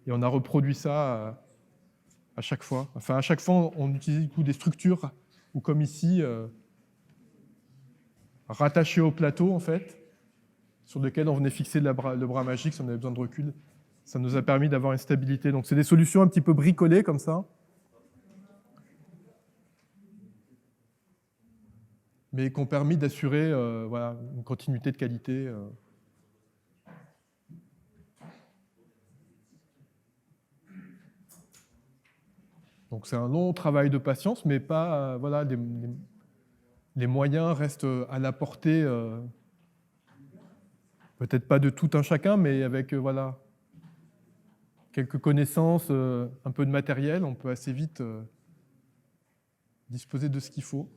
[SPEAKER 1] Et on a reproduit ça à chaque fois. Enfin, à chaque fois, on utilisait du coup des structures, ou comme ici, rattachées au plateau, en fait, sur lequel on venait fixer le bras magique si on avait besoin de recul. Ça nous a permis d'avoir une stabilité. Donc c'est des solutions un petit peu bricolées comme ça, mais qui ont permis d'assurer voilà, une continuité de qualité. Donc c'est un long travail de patience, mais pas voilà, les moyens restent à la portée. Peut-être pas de tout un chacun, mais avec voilà, quelques connaissances, un peu de matériel, on peut assez vite disposer de ce qu'il faut.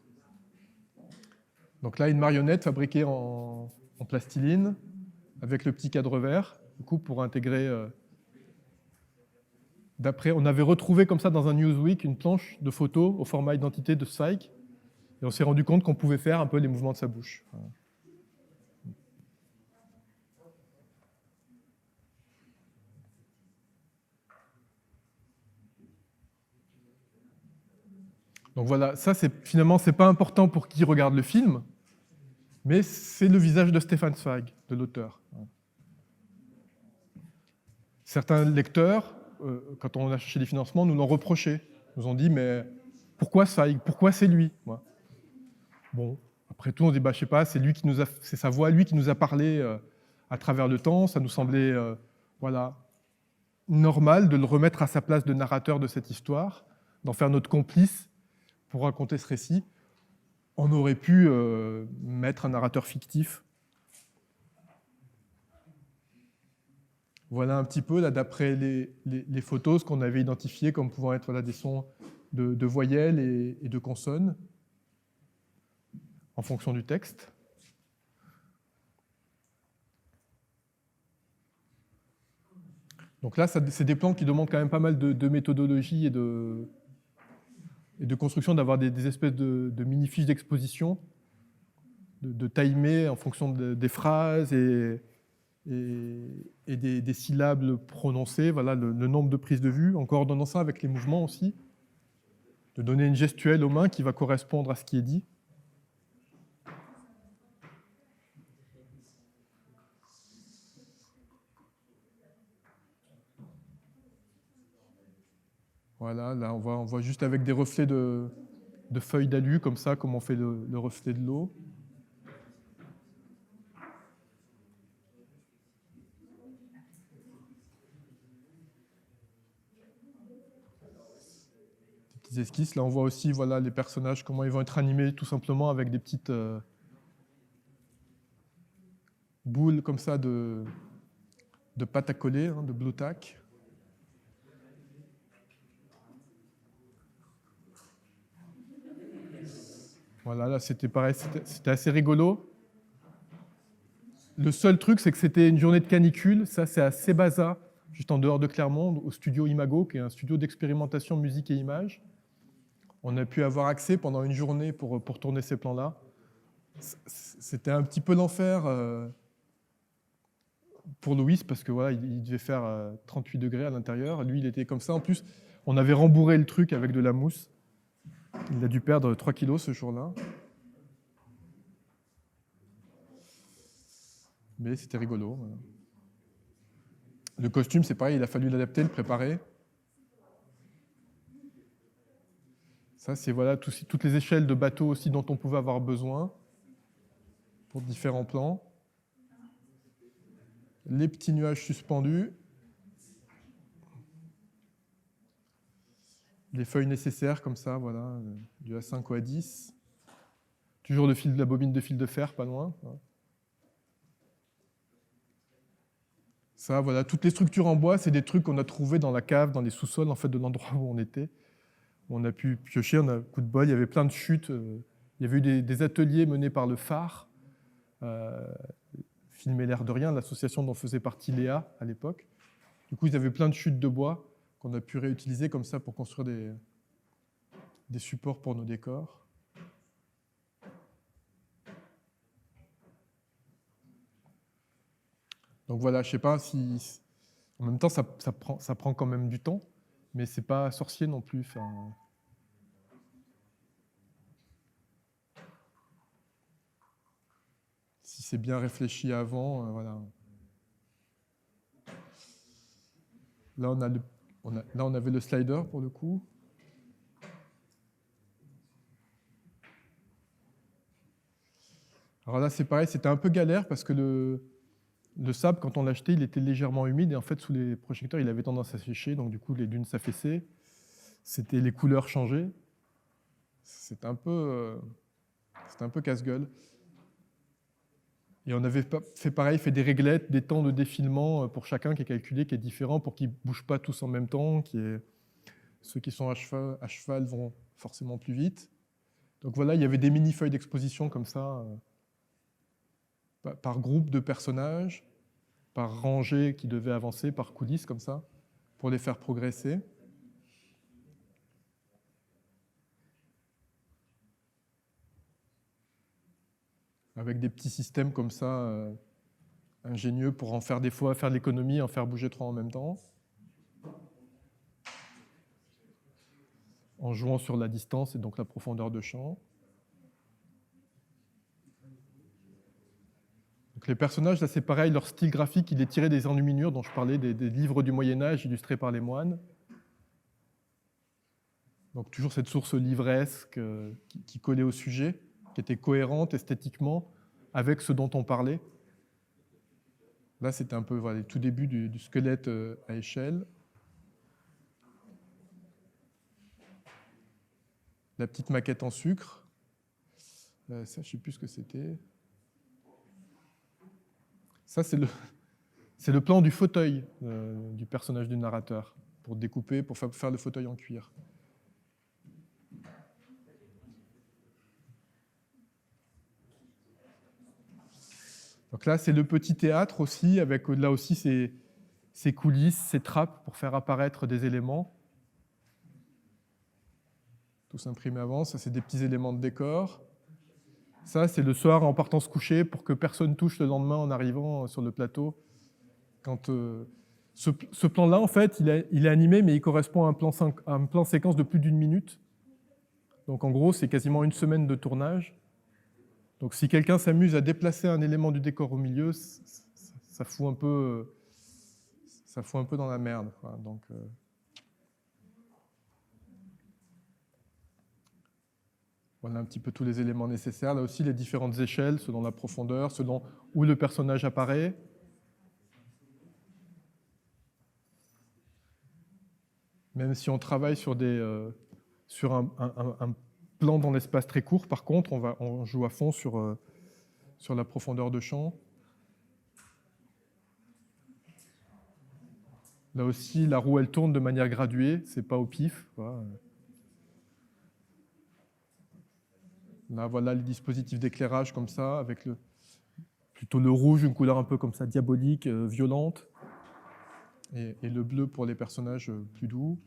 [SPEAKER 1] Donc là, une marionnette fabriquée en plastiline, avec le petit cadre vert, du coup, pour intégrer... D'après, on avait retrouvé comme ça dans un Newsweek une planche de photos au format identité de Spike, et on s'est rendu compte qu'on pouvait faire un peu les mouvements de sa bouche. Voilà. Donc voilà, ça, finalement, c'est pas important pour qui regarde le film, mais c'est le visage de Stefan Zweig, de l'auteur. Certains lecteurs, quand on a cherché des financements, nous l'ont reproché. Nous ont dit, mais pourquoi Zweig? Pourquoi c'est lui? Bon, après tout, on dit, je sais pas, c'est sa voix, lui qui nous a parlé à travers le temps. Ça nous semblait, voilà, normal de le remettre à sa place de narrateur de cette histoire, d'en faire notre complice pour raconter ce récit. On aurait pu mettre un narrateur fictif. Voilà un petit peu, là, d'après les photos, ce qu'on avait identifié comme pouvant être des sons de voyelles et de consonnes en fonction du texte. Donc là, c'est des plans qui demandent quand même pas mal de méthodologie et de construction, d'avoir des espèces de mini-fiches d'exposition, de timer en fonction des phrases et des syllabes prononcées, voilà, le nombre de prises de vue, en coordonnant ça avec les mouvements aussi, de donner une gestuelle aux mains qui va correspondre à ce qui est dit. Voilà, là on voit juste avec des reflets de feuilles d'alu, comme ça, comme on fait le reflet de l'eau. Des petites esquisses. Là on voit aussi voilà, les personnages, comment ils vont être animés, tout simplement avec des petites boules comme ça de pâte à coller, de blue tack. Voilà, là c'était pareil, c'était assez rigolo. Le seul truc, c'est que c'était une journée de canicule. Ça, c'est à Sébaza, juste en dehors de Clermont, au studio Imago, qui est un studio d'expérimentation musique et images. On a pu avoir accès pendant une journée pour tourner ces plans-là. C'était un petit peu l'enfer pour Louis, parce que voilà, il devait faire 38 degrés à l'intérieur. Lui, il était comme ça. En plus, on avait rembourré le truc avec de la mousse. Il a dû perdre 3 kilos ce jour-là. Mais c'était rigolo. Voilà. Le costume, c'est pareil, il a fallu l'adapter, le préparer. Ça, c'est voilà, toutes les échelles de bateaux aussi dont on pouvait avoir besoin pour différents plans. Les petits nuages suspendus. Les feuilles nécessaires, comme ça, voilà, du A5 au A10. Toujours la bobine de fil de fer, pas loin. Ça, voilà, toutes les structures en bois, c'est des trucs qu'on a trouvés dans la cave, dans les sous-sols, en fait, de l'endroit où on était. On a pu piocher, on a coup de bol, il y avait plein de chutes. Il y avait eu des ateliers menés par le phare, filmé l'air de rien, l'association dont faisait partie Léa à l'époque. Du coup, ils avaient plein de chutes de bois qu'on a pu réutiliser comme ça pour construire des supports pour nos décors. Donc voilà, je ne sais pas si... En même temps, ça prend quand même du temps, mais c'est pas sorcier non plus. Enfin... Si c'est bien réfléchi avant, voilà. Là, on avait le slider pour le coup. Alors là, c'est pareil, c'était un peu galère parce que le sable, quand on l'achetait, il était légèrement humide et en fait, sous les projecteurs, il avait tendance à sécher, donc du coup, les dunes s'affaissaient. Les couleurs changeaient. C'était un peu casse-gueule. Et on avait fait pareil, fait des réglettes, des temps de défilement pour chacun qui est calculé, qui est différent, pour qu'ils ne bougent pas tous en même temps. Ceux qui sont à cheval vont forcément plus vite. Donc voilà, il y avait des mini-feuilles d'exposition comme ça, par groupe de personnages, par rangée qui devaient avancer, par coulisses comme ça, pour les faire progresser. Avec des petits systèmes comme ça, ingénieux pour en faire des fois, faire de l'économie, en faire bouger trois en même temps. en jouant sur la distance et donc la profondeur de champ. Donc les personnages, là c'est pareil, leur style graphique, il est tiré des enluminures dont je parlais, des livres du Moyen-Âge illustrés par les moines. Donc toujours cette source livresque qui collait au sujet, qui était cohérente esthétiquement avec ce dont on parlait. Là, c'était un peu voilà, le tout début du squelette à échelle. La petite maquette en sucre. Ça, je ne sais plus ce que c'était. Ça, c'est le plan du fauteuil du personnage du narrateur, pour découper, pour faire le fauteuil en cuir. Donc là, c'est le petit théâtre aussi, avec là aussi ses coulisses, ses trappes pour faire apparaître des éléments. Tous imprimés avant. Ça, c'est des petits éléments de décor. Ça, c'est le soir en partant se coucher pour que personne touche le lendemain en arrivant sur le plateau. Quand, ce plan-là, en fait, il est animé, mais il correspond à un plan séquence de plus d'1 minute. Donc en gros, c'est quasiment 1 semaine de tournage. Donc si quelqu'un s'amuse à déplacer un élément du décor au milieu, ça fout un peu dans la merde, quoi. Donc, voilà un petit peu tous les éléments nécessaires. Là aussi, les différentes échelles, selon la profondeur, selon où le personnage apparaît. Même si on travaille sur un plan dans l'espace très court, par contre, on joue à fond sur la profondeur de champ. Là aussi, la roue, elle tourne de manière graduée, c'est pas au pif. Voilà. Là, voilà les dispositifs d'éclairage comme ça, avec plutôt le rouge, une couleur un peu comme ça, diabolique, violente, et le bleu pour les personnages plus doux.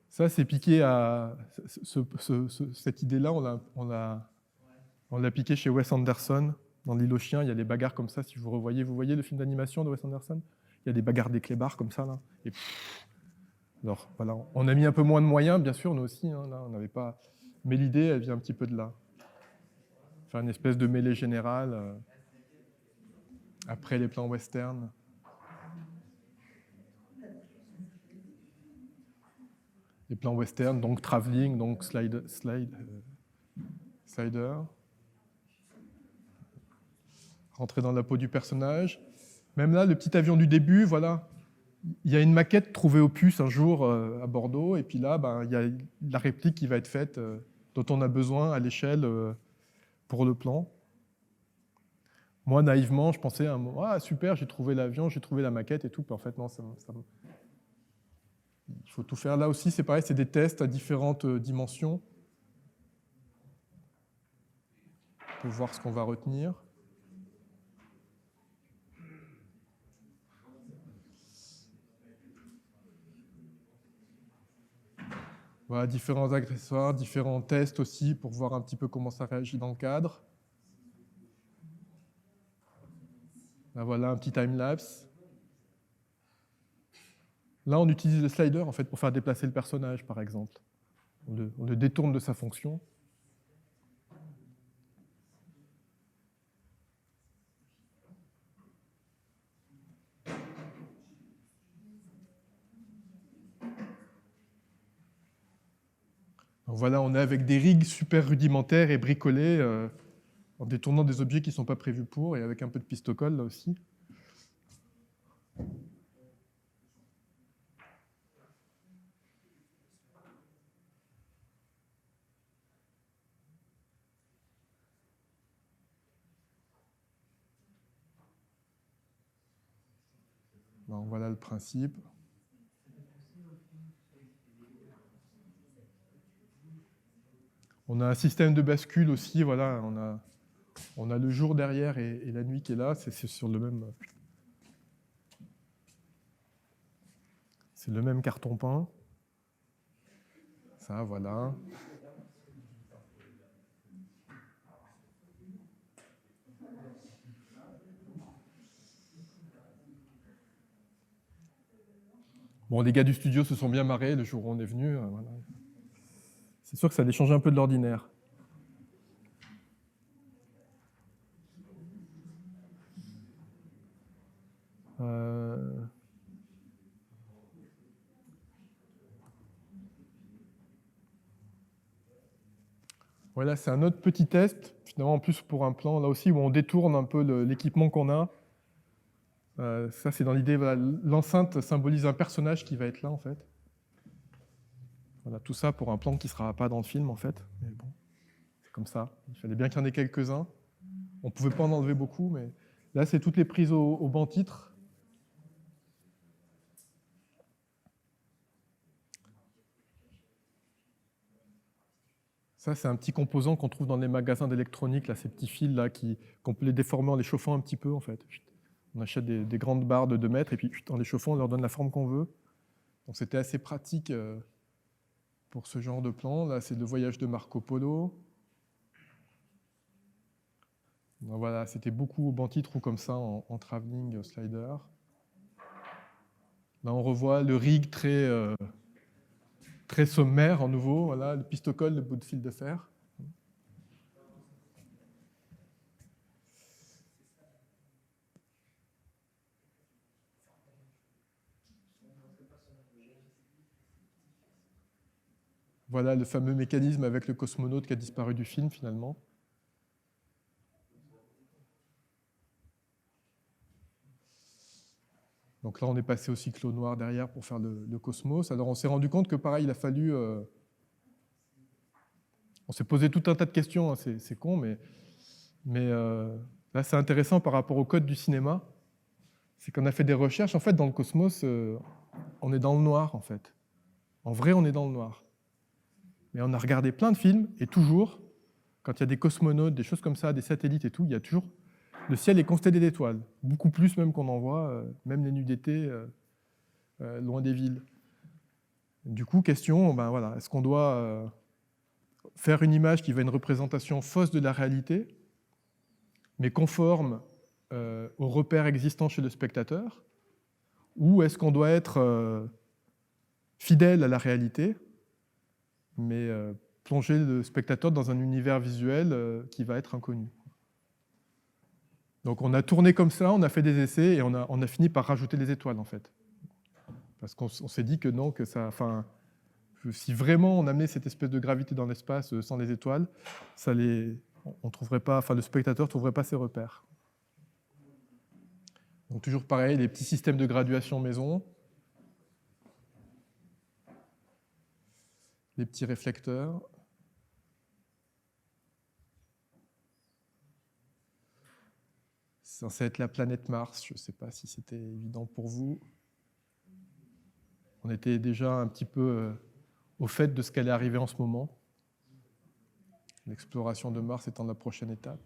[SPEAKER 1] Ça, c'est piqué à... cette idée-là, on l'a piqué chez Wes Anderson. Dans L'île aux chiens, il y a des bagarres comme ça. Si vous voyez le film d'animation de Wes Anderson, il y a des bagarres des clébards comme ça, là. Et alors, voilà, on a mis un peu moins de moyens, bien sûr, nous aussi. Hein, là, on n'avait pas... Mais l'idée, elle vient un petit peu de là. Faire une espèce de mêlée générale après les plans western. Les plans western, donc travelling, donc slider. Rentrer dans la peau du personnage. Même là, le petit avion du début, voilà. Il y a une maquette trouvée au puce un jour à Bordeaux, et puis là, ben, il y a la réplique qui va être faite, dont on a besoin à l'échelle pour le plan. Moi, naïvement, je pensais à un moment, ah super, j'ai trouvé l'avion, j'ai trouvé la maquette et tout, puis en fait, non, il faut tout faire. Là aussi, c'est pareil, c'est des tests à différentes dimensions pour voir ce qu'on va retenir. Voilà, différents accessoires, différents tests aussi pour voir un petit peu comment ça réagit dans le cadre. Là, voilà un petit time-lapse. Là, on utilise le slider en fait, pour faire déplacer le personnage, par exemple. On le détourne de sa fonction. Donc voilà, on est avec des rigs super rudimentaires et bricolés, en détournant des objets qui ne sont pas prévus pour, et avec un peu de pistocole là aussi. Donc voilà le principe. On a un système de bascule aussi, voilà, on a le jour derrière et la nuit qui est là, c'est sur le même... C'est le même carton peint. Ça, voilà. Bon, les gars du studio se sont bien marrés le jour où on est venu. Voilà. C'est sûr que ça allait changer un peu de l'ordinaire. Voilà, c'est un autre petit test, finalement en plus pour un plan, là aussi où on détourne un peu l'équipement qu'on a. Ça c'est dans l'idée, voilà, l'enceinte symbolise un personnage qui va être là en fait. Voilà, tout ça pour un plan qui ne sera pas dans le film en fait. Mais bon, c'est comme ça, il fallait bien qu'il y en ait quelques-uns. On ne pouvait pas en enlever beaucoup, mais là c'est toutes les prises au banc titre. Ça, c'est un petit composant qu'on trouve dans les magasins d'électronique, là, ces petits fils là, qu'on peut les déformer en les chauffant un petit peu, en fait. On achète des grandes barres de 2 mètres, et puis en les chauffant, on leur donne la forme qu'on veut. Donc c'était assez pratique pour ce genre de plan. Là, c'est le voyage de Marco Polo. Donc, voilà, c'était beaucoup au banc titre ou comme ça, en travelling slider. Là, on revoit le rig très sommaire, en nouveau. Voilà, le pistocole, le bout de fil de fer. Voilà le fameux mécanisme avec le cosmonaute qui a disparu du film, finalement. Donc là, on est passé au cyclo noir derrière pour faire le cosmos. Alors, on s'est rendu compte que, pareil, il a fallu... on s'est posé tout un tas de questions, hein, c'est con, mais là, c'est intéressant par rapport au code du cinéma. C'est qu'on a fait des recherches. En fait, dans le cosmos, on est dans le noir, en fait. En vrai, on est dans le noir. Mais on a regardé plein de films, et toujours, quand il y a des cosmonautes, des choses comme ça, des satellites et tout, il y a toujours... Le ciel est constellé d'étoiles, beaucoup plus même qu'on en voit, même les nuits d'été, loin des villes. Du coup, question, ben voilà, est-ce qu'on doit faire une image qui va une représentation fausse de la réalité, mais conforme aux repères existants chez le spectateur, ou est-ce qu'on doit être fidèle à la réalité, mais plonger le spectateur dans un univers visuel qui va être inconnu. Donc on a tourné comme ça, on a fait des essais et on a fini par rajouter des étoiles en fait. Parce qu'on s'est dit que non, que ça, enfin, si vraiment on amenait cette espèce de gravité dans l'espace sans les étoiles, on trouverait pas, enfin le spectateur ne trouverait pas ses repères. Donc toujours pareil, les petits systèmes de graduation maison, les petits réflecteurs. C'est censé être la planète Mars, je ne sais pas si c'était évident pour vous. On était déjà un petit peu au fait de ce qu'allait arriver en ce moment. L'exploration de Mars étant la prochaine étape.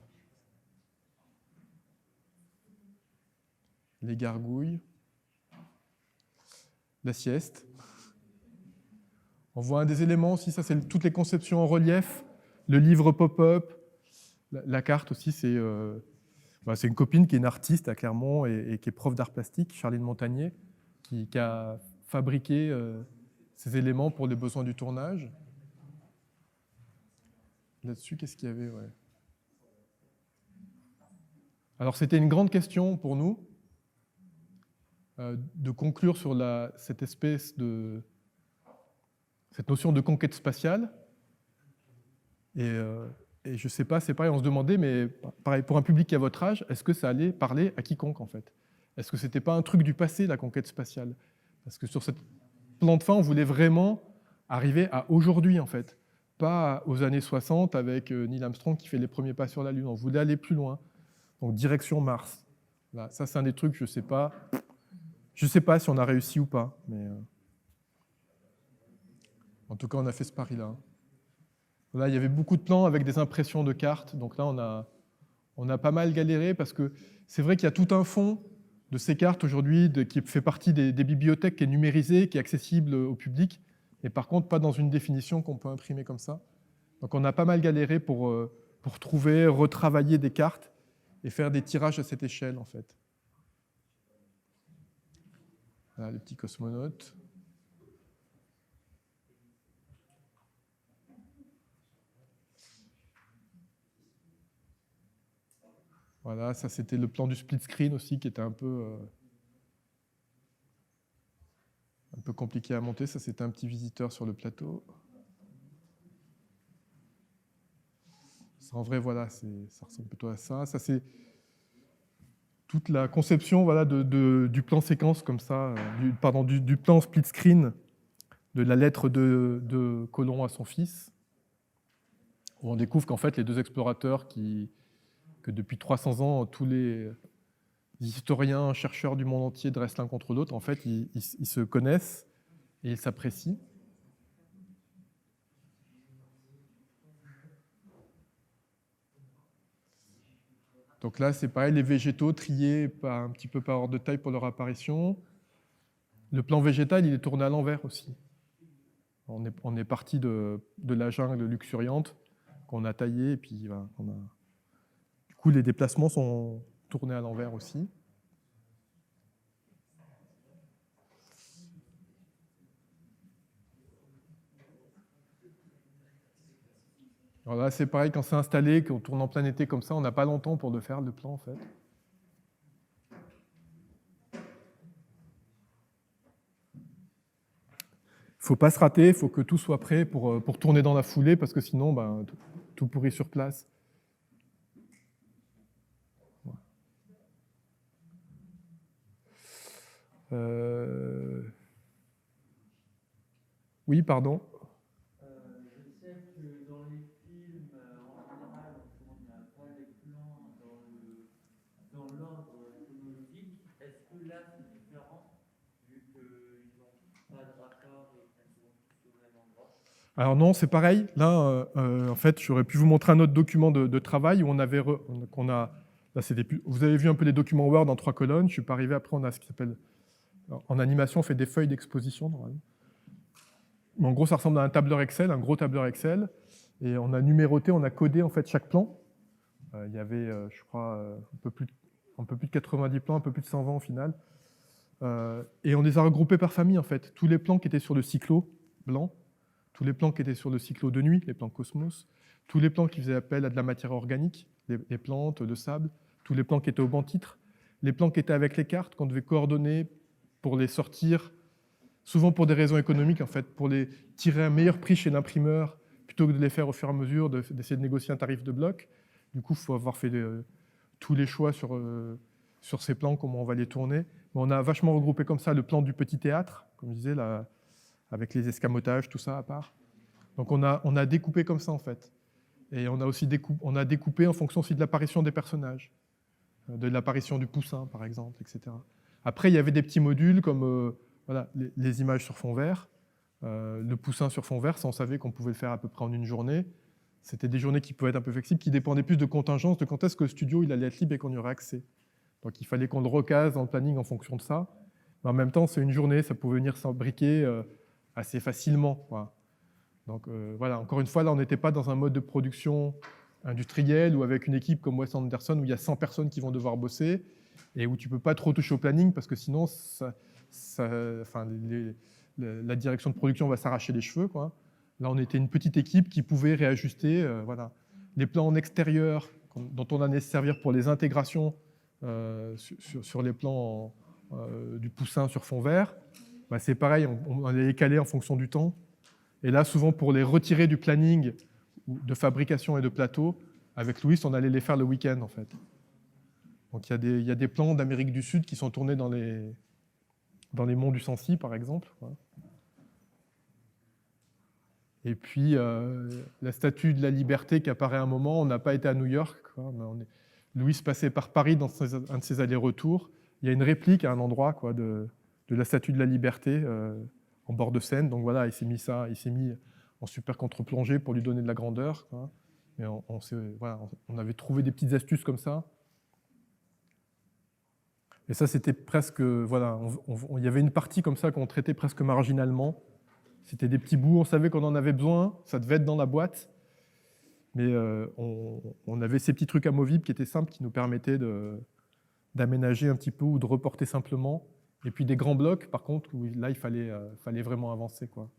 [SPEAKER 1] Les gargouilles. La sieste. On voit un des éléments aussi, ça c'est toutes les conceptions en relief. Le livre pop-up. La carte aussi, c'est une copine qui est une artiste à Clermont et qui est prof d'art plastique, Charline Montagnier, qui a fabriqué ces éléments pour les besoins du tournage. Là-dessus, qu'est-ce qu'il y avait, ouais. Alors, c'était une grande question pour nous de conclure sur cette notion de conquête spatiale. Et je ne sais pas, c'est pareil, on se demandait, mais pareil, pour un public qui a votre âge, est-ce que ça allait parler à quiconque, en fait? Est-ce que ce n'était pas un truc du passé, la conquête spatiale? Parce que sur cette plan de fin, on voulait vraiment arriver à aujourd'hui, en fait. Pas aux années 60 avec Neil Armstrong qui fait les premiers pas sur la Lune. On voulait aller plus loin. Donc, direction Mars. Là, ça, c'est un des trucs, je ne sais pas. Je ne sais pas si on a réussi ou pas, mais en tout cas, on a fait ce pari-là. Là, il y avait beaucoup de plans avec des impressions de cartes. Donc là, on a pas mal galéré parce que c'est vrai qu'il y a tout un fond de ces cartes aujourd'hui qui fait partie des bibliothèques, qui est numérisé, qui est accessible au public, mais par contre, pas dans une définition qu'on peut imprimer comme ça. Donc on a pas mal galéré pour trouver, retravailler des cartes et faire des tirages à cette échelle, en fait. Voilà, les petits cosmonautes. Voilà, ça c'était le plan du split screen aussi qui était un peu compliqué à monter. Ça c'était un petit visiteur sur le plateau. Ça, en vrai, voilà, ça ressemble plutôt à ça. Ça c'est toute la conception voilà, du plan séquence comme ça, du plan split screen de la lettre de Colomb à son fils, où on découvre qu'en fait les deux explorateurs que depuis 300 ans, tous les historiens, chercheurs du monde entier dressent l'un contre l'autre, en fait, ils se connaissent et ils s'apprécient. Donc là, c'est pareil, les végétaux triés un petit peu par ordre de taille pour leur apparition. Le plan végétal, il est tourné à l'envers aussi. On est parti de la jungle luxuriante qu'on a taillée, et puis voilà, du coup, les déplacements sont tournés à l'envers aussi. Alors là, c'est pareil, quand c'est installé, qu'on tourne en plein été comme ça, on n'a pas longtemps pour le faire, le plan, en fait. Il ne faut pas se rater, il faut que tout soit prêt pour tourner dans la foulée, parce que sinon, ben, tout pourrit sur place. Oui, pardon.
[SPEAKER 3] Je sais que dans les films, en général, on tourne pas les plans dans l'ordre chronologique. Est-ce que là, c'est différent, vu qu'ils n'ont pas de rapport et qu'ils sont tous au même endroit?
[SPEAKER 1] Alors non, c'est pareil. Là, en fait, j'aurais pu vous montrer un autre document de travail où on avait, là, vous avez vu un peu les documents Word en 3 colonnes. Je suis pas arrivé. Après, on a ce qui s'appelle, en animation, on fait des feuilles d'exposition normalement. Mais en gros, ça ressemble à un tableur Excel, un gros tableur Excel, et on a numéroté, on a codé en fait chaque plan. Il y avait, je crois, un peu plus de 90 plans, un peu plus de 120 au final. Et on les a regroupés par famille en fait. Tous les plans qui étaient sur le cyclo blanc, tous les plans qui étaient sur le cyclo de nuit, les plans Cosmos, tous les plans qui faisaient appel à de la matière organique, les plantes, le sable, tous les plans qui étaient au banc titre, les plans qui étaient avec les cartes qu'on devait coordonner pour les sortir, souvent pour des raisons économiques, en fait, pour les tirer un meilleur prix chez l'imprimeur, plutôt que de les faire au fur et à mesure, d'essayer de négocier un tarif de bloc. Du coup, il faut avoir fait tous les choix sur ces plans, comment on va les tourner. Mais on a vachement regroupé comme ça le plan du petit théâtre, comme je disais, là, avec les escamotages, tout ça à part. Donc on a découpé comme ça, en fait. Et on a aussi découpé en fonction aussi de l'apparition des personnages, de l'apparition du poussin, par exemple, etc. Après, il y avait des petits modules comme voilà, les images sur fond vert, le poussin sur fond vert, ça on savait qu'on pouvait le faire à peu près en une journée. C'était des journées qui pouvaient être un peu flexibles, qui dépendaient plus de contingence, de quand est-ce que le studio il allait être libre et qu'on y aurait accès. Donc il fallait qu'on le recase dans le planning en fonction de ça. Mais en même temps, c'est une journée, ça pouvait venir s'imbriquer assez facilement. Voilà. Donc voilà, encore une fois, là on n'était pas dans un mode de production industriel ou avec une équipe comme Wes Anderson où il y a 100 personnes qui vont devoir bosser et où tu ne peux pas trop toucher au planning parce que sinon la direction de production va s'arracher les cheveux, quoi. Là, on était une petite équipe qui pouvait réajuster. Voilà. Les plans en extérieur, dont on allait se servir pour les intégrations sur les plans du poussin sur fond vert, bah, c'est pareil, on allait les caler en fonction du temps. Et là, souvent, pour les retirer du planning de fabrication et de plateau, avec Louis, on allait les faire le week-end, en fait. Donc, il y a des plans d'Amérique du Sud qui sont tournés dans les monts du Sancy, par exemple. Et puis, la statue de la liberté qui apparaît à un moment, on n'a pas été à New York, quoi, mais Louis passait par Paris dans un de ses allers-retours. Il y a une réplique à un endroit, quoi, de la statue de la liberté en bord de Seine. Donc voilà, il s'est mis en super contre-plongée pour lui donner de la grandeur, quoi. Mais on avait trouvé des petites astuces comme ça. Et ça, c'était presque... Voilà, il y avait une partie comme ça qu'on traitait presque marginalement. C'était des petits bouts, on savait qu'on en avait besoin, ça devait être dans la boîte. Mais on avait ces petits trucs amovibles qui étaient simples, qui nous permettaient d'aménager un petit peu ou de reporter simplement. Et puis des grands blocs, par contre, où là, il fallait vraiment avancer, quoi.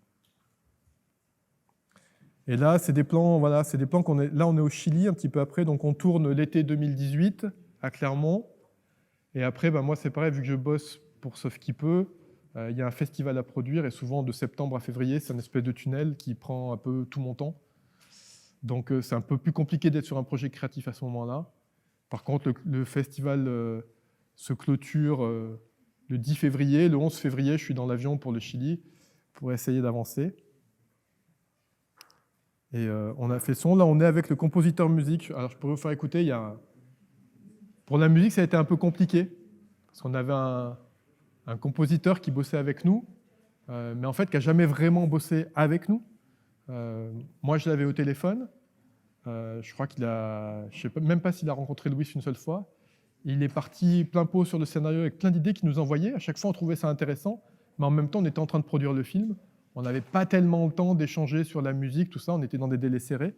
[SPEAKER 1] Et là, c'est des plans, voilà, c'est des plans là, on est au Chili un petit peu après, donc on tourne l'été 2018. à Clermont. Et après, moi, c'est pareil, vu que je bosse pour Sauf qui peut, il y a un festival à produire, et souvent de septembre à février, c'est une espèce de tunnel qui prend un peu tout mon temps. Donc c'est un peu plus compliqué d'être sur un projet créatif à ce moment-là. Par contre, le festival se clôture le 10 février. Le 11 février, je suis dans l'avion pour le Chili pour essayer d'avancer. Et on a fait son. Là, on est avec le compositeur musique. Alors, je pourrais vous faire écouter. Pour la musique, ça a été un peu compliqué, parce qu'on avait un compositeur qui bossait avec nous, mais en fait, qui n'a jamais vraiment bossé avec nous. Moi, je l'avais au téléphone. Je crois qu'il a... Je ne sais même pas s'il a rencontré Louis une seule fois. Il est parti plein pot sur le scénario avec plein d'idées qu'il nous envoyait. À chaque fois, on trouvait ça intéressant, mais en même temps, on était en train de produire le film. On n'avait pas tellement le temps d'échanger sur la musique, tout ça. On était dans des délais serrés.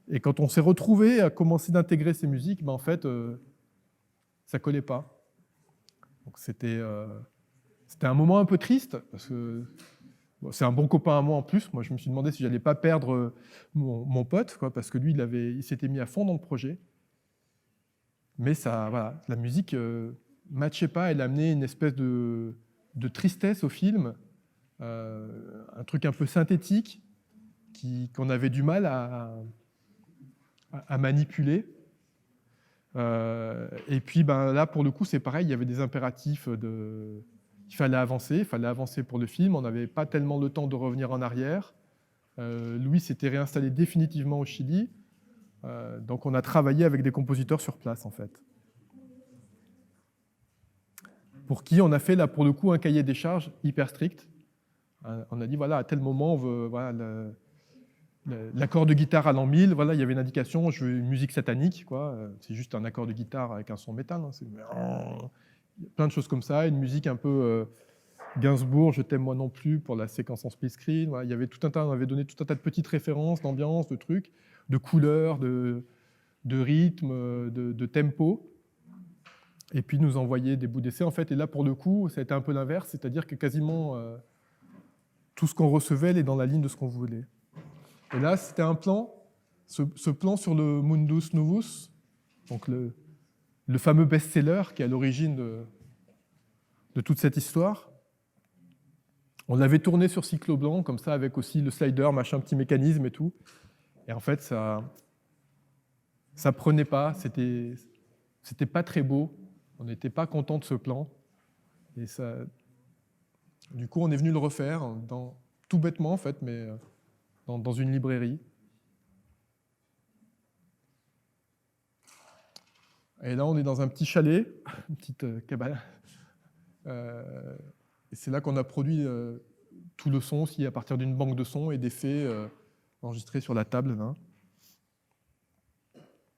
[SPEAKER 1] Et quand on s'est retrouvé à commencer d'intégrer ces musiques, en fait, ça ne collait pas. Donc c'était un moment un peu triste, parce que c'est un bon copain à moi en plus. Moi, je me suis demandé si je n'allais pas perdre mon pote, quoi, parce que lui, il s'était mis à fond dans le projet. Mais voilà, la musique ne matchait pas. Elle amenait une espèce de tristesse au film, un truc un peu synthétique qu'on avait du mal à manipuler. Et puis là, pour le coup, c'est pareil, il y avait des impératifs il fallait avancer pour le film. On n'avait pas tellement le temps de revenir en arrière. Louis s'était réinstallé définitivement au Chili. Donc on a travaillé avec des compositeurs sur place, en fait. Pour qui on a fait, là, pour le coup, un cahier des charges hyper strict. On a dit, voilà, à tel moment, on veut... Voilà, l'accord de guitare à l'an 1000, voilà, il y avait une indication, je veux une musique satanique, quoi. C'est juste un accord de guitare avec un son métal. Plein de choses comme ça, une musique un peu Gainsbourg, Je t'aime moi non plus, pour la séquence en split screen. Voilà, il y avait on avait donné tout un tas de petites références, d'ambiance, de trucs, de couleurs, de rythme, de tempo. Et puis nous envoyer des bouts d'essai, en fait. Et là, pour le coup, ça a été un peu l'inverse, c'est-à-dire que quasiment tout ce qu'on recevait est dans la ligne de ce qu'on voulait. Et là, c'était un plan, ce plan sur le Mundus Novus, donc le fameux best-seller qui est à l'origine de toute cette histoire. On l'avait tourné sur cyclo blanc, comme ça, avec aussi le slider, machin, petit mécanisme et tout. Et en fait, ça prenait pas, c'était pas très beau. On n'était pas content de ce plan. Et du coup, on est venu le refaire, tout bêtement, en fait, mais dans une librairie. Et là, on est dans un petit chalet, une petite cabane. Et c'est là qu'on a produit tout le son aussi à partir d'une banque de sons et d'effets enregistrés sur la table, là,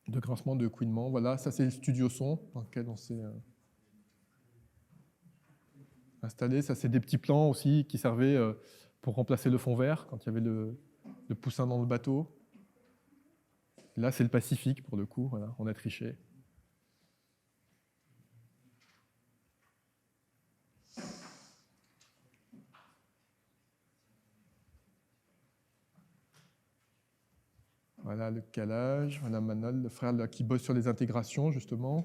[SPEAKER 1] de grincement, de couinement. Voilà, ça c'est le studio son dans lequel on s'est installé. Ça c'est des petits plans aussi qui servaient pour remplacer le fond vert quand il y avait le poussin dans le bateau. Là c'est le Pacifique pour le coup, voilà, on a triché. Voilà le calage, voilà Manol, le frère là, qui bosse sur les intégrations, justement.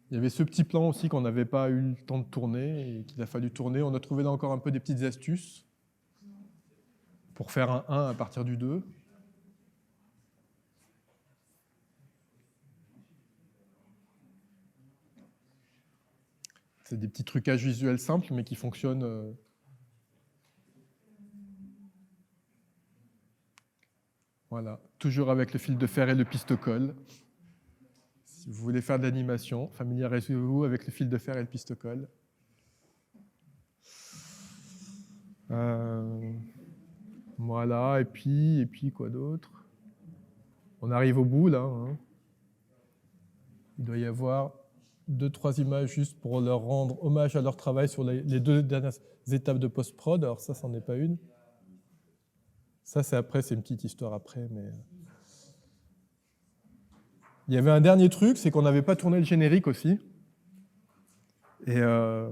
[SPEAKER 1] Il y avait ce petit plan aussi qu'on n'avait pas eu le temps de tourner et qu'il a fallu tourner. On a trouvé là encore un peu des petites astuces pour faire un 1 à partir du 2. C'est des petits trucages visuels simples, mais qui fonctionnent. Voilà, toujours avec le fil de fer et le piste-colle. Si vous voulez faire de l'animation, familiarisez-vous avec le fil de fer et le piste-colle. Voilà, et puis quoi d'autre? On arrive au bout, là. Hein. Il doit y avoir 2-3 images juste pour leur rendre hommage à leur travail sur les 2 dernières étapes de post-prod. Alors ça, c'en est pas une. Ça, c'est après, c'est une petite histoire après, mais... Il y avait un dernier truc, c'est qu'on n'avait pas tourné le générique aussi. Et là,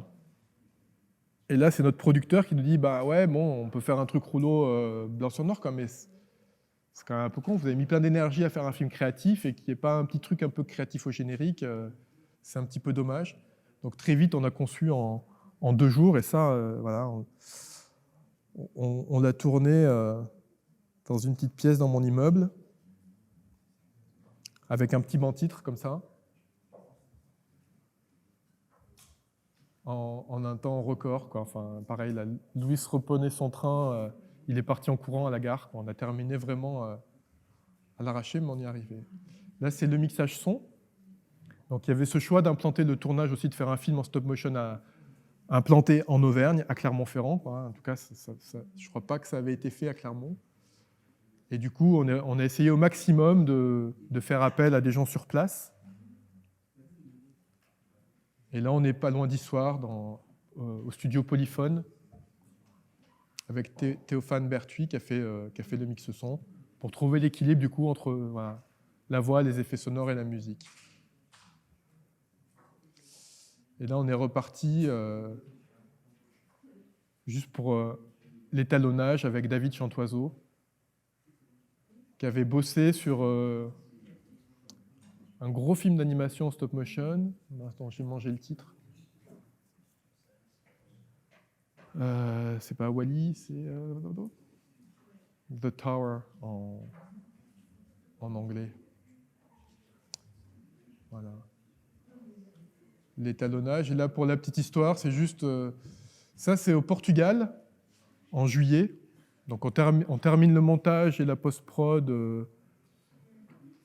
[SPEAKER 1] c'est notre producteur qui nous dit, bah ouais, bon, on peut faire un truc rouleau blanc sur noir, quoi, mais C'est quand même un peu con, vous avez mis plein d'énergie à faire un film créatif et qu'il n'y ait pas un petit truc un peu créatif au générique, c'est un petit peu dommage. Donc très vite, on a conçu en 2 jours, et ça, voilà, on l'a tourné dans une petite pièce dans mon immeuble, avec un petit banc-titre comme ça, en un temps record, quoi. Enfin, pareil, là, Louis reprenait son train, il est parti en courant à la gare, quoi. On a terminé vraiment à l'arraché, mais on y est arrivé. Là, c'est le mixage son. Donc il y avait ce choix d'implanter le tournage aussi, de faire un film en stop motion implanté en Auvergne, à Clermont-Ferrand, quoi. En tout cas, je ne crois pas que ça avait été fait à Clermont. Et du coup, on a essayé au maximum de faire appel à des gens sur place. Et là, on n'est pas loin d'Issoire, au studio Polyphone, avec Théophane Berthuis qui a fait le mix son, pour trouver l'équilibre du coup entre voilà, la voix, les effets sonores et la musique. Et là, on est reparti juste pour l'étalonnage avec David Chantoiseau, qui avait bossé sur un gros film d'animation en stop motion. Attends, j'ai mangé le titre. C'est pas Wall-E, c'est The Tower en anglais. Voilà. L'étalonnage. Et là, pour la petite histoire, c'est juste... ça, c'est au Portugal, en juillet. Donc, on termine le montage et la post-prod,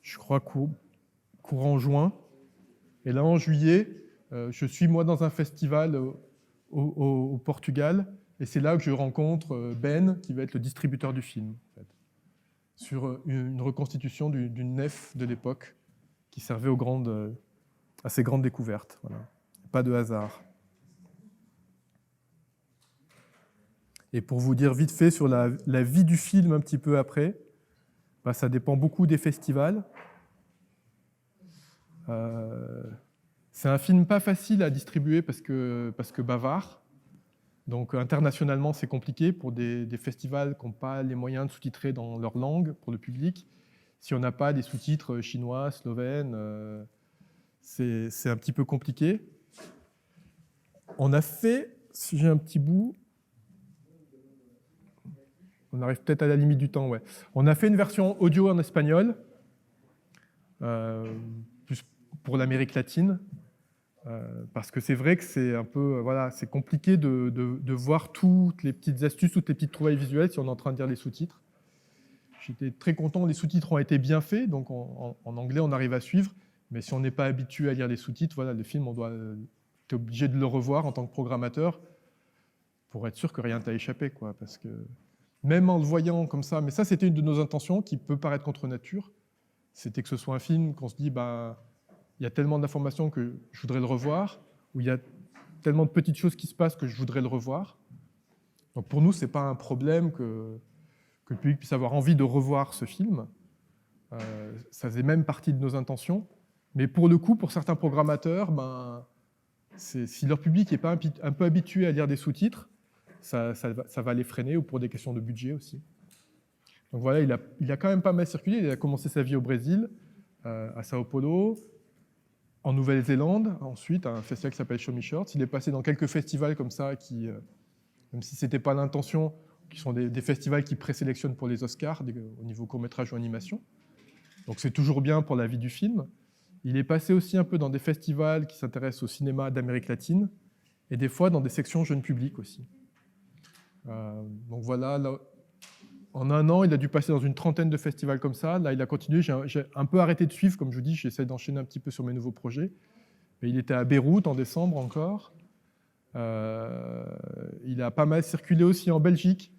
[SPEAKER 1] je crois, courant juin. Et là, en juillet, je suis, moi, dans un festival au Portugal. Et c'est là que je rencontre Ben, qui va être le distributeur du film, en fait, sur une reconstitution d'une nef de l'époque qui servait à ces grandes découvertes. Voilà. Pas de hasard. Et pour vous dire vite fait sur la vie du film un petit peu après, bah, ça dépend beaucoup des festivals. C'est un film pas facile à distribuer parce que bavard. Donc internationalement, c'est compliqué pour des festivals qui n'ont pas les moyens de sous-titrer dans leur langue pour le public. Si on n'a pas des sous-titres chinois, slovènes, c'est un petit peu compliqué. On a fait, si j'ai un petit bout, on arrive peut-être à la limite du temps, ouais. On a fait une version audio en espagnol, plus pour l'Amérique latine, parce que c'est vrai que c'est un peu, voilà, c'est compliqué de voir toutes les petites astuces, toutes les petites trouvailles visuelles si on est en train de lire les sous-titres. J'étais très content, les sous-titres ont été bien faits, donc en anglais on arrive à suivre, mais si on n'est pas habitué à lire les sous-titres, voilà, le film, t'es obligé de le revoir en tant que programmateur pour être sûr que rien t'a échappé, quoi, parce que même en le voyant comme ça, mais ça c'était une de nos intentions qui peut paraître contre nature, c'était que ce soit un film qu'on se dit, bah, il y a tellement d'informations que je voudrais le revoir, ou il y a tellement de petites choses qui se passent que je voudrais le revoir. Donc pour nous, ce n'est pas un problème que le public puisse avoir envie de revoir ce film. Ça faisait même partie de nos intentions. Mais pour le coup, pour certains programmateurs, ben, si leur public n'est pas un peu habitué à lire des sous-titres, ça va les freiner, ou pour des questions de budget aussi. Donc voilà, il a quand même pas mal circulé. Il a commencé sa vie au Brésil, à Sao Paulo, en Nouvelle-Zélande, ensuite à un festival qui s'appelle Show Me Shorts. Il est passé dans quelques festivals comme ça, qui, même si ce n'était pas l'intention, qui sont des festivals qui présélectionnent pour les Oscars au niveau court-métrage ou animation. Donc c'est toujours bien pour la vie du film. Il est passé aussi un peu dans des festivals qui s'intéressent au cinéma d'Amérique latine, et des fois dans des sections jeunes publics aussi. Donc voilà, là, en un an, il a dû passer dans une trentaine de festivals comme ça. Là, il a continué. J'ai un peu arrêté de suivre, comme je vous dis, j'essaie d'enchaîner un petit peu sur mes nouveaux projets. Mais il était à Beyrouth en décembre encore. Il a pas mal circulé aussi en Belgique,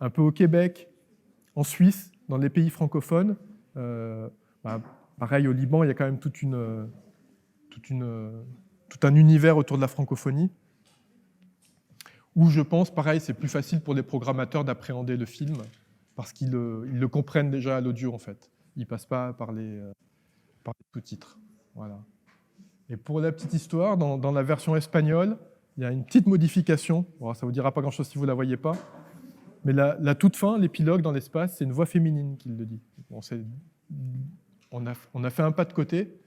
[SPEAKER 1] un peu au Québec, en Suisse, dans les pays francophones. Pareil, au Liban, il y a quand même tout un univers autour de la francophonie, où je pense, pareil, c'est plus facile pour les programmateurs d'appréhender le film, parce qu'ils le comprennent déjà à l'audio, en fait. Ils ne passent pas par les sous-titres. Voilà. Et pour la petite histoire, dans la version espagnole, il y a une petite modification. Bon, ça ne vous dira pas grand-chose si vous ne la voyez pas. Mais la toute fin, l'épilogue dans l'espace, c'est une voix féminine qui le dit. On a fait un pas de côté.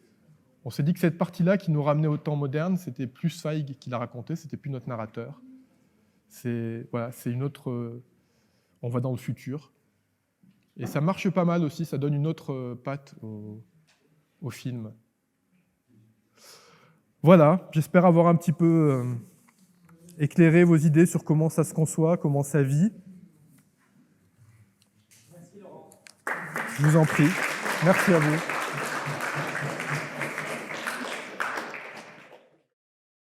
[SPEAKER 1] On s'est dit que cette partie-là qui nous ramenait au temps moderne, c'était plus Zweig qui la racontait, c'était plus notre narrateur. C'est une autre... on va dans le futur. Et ça marche pas mal aussi, ça donne une autre patte au film. Voilà, j'espère avoir un petit peu éclairé vos idées sur comment ça se conçoit, comment ça vit.
[SPEAKER 3] Merci Laurent.
[SPEAKER 1] Je vous en prie. Merci à vous.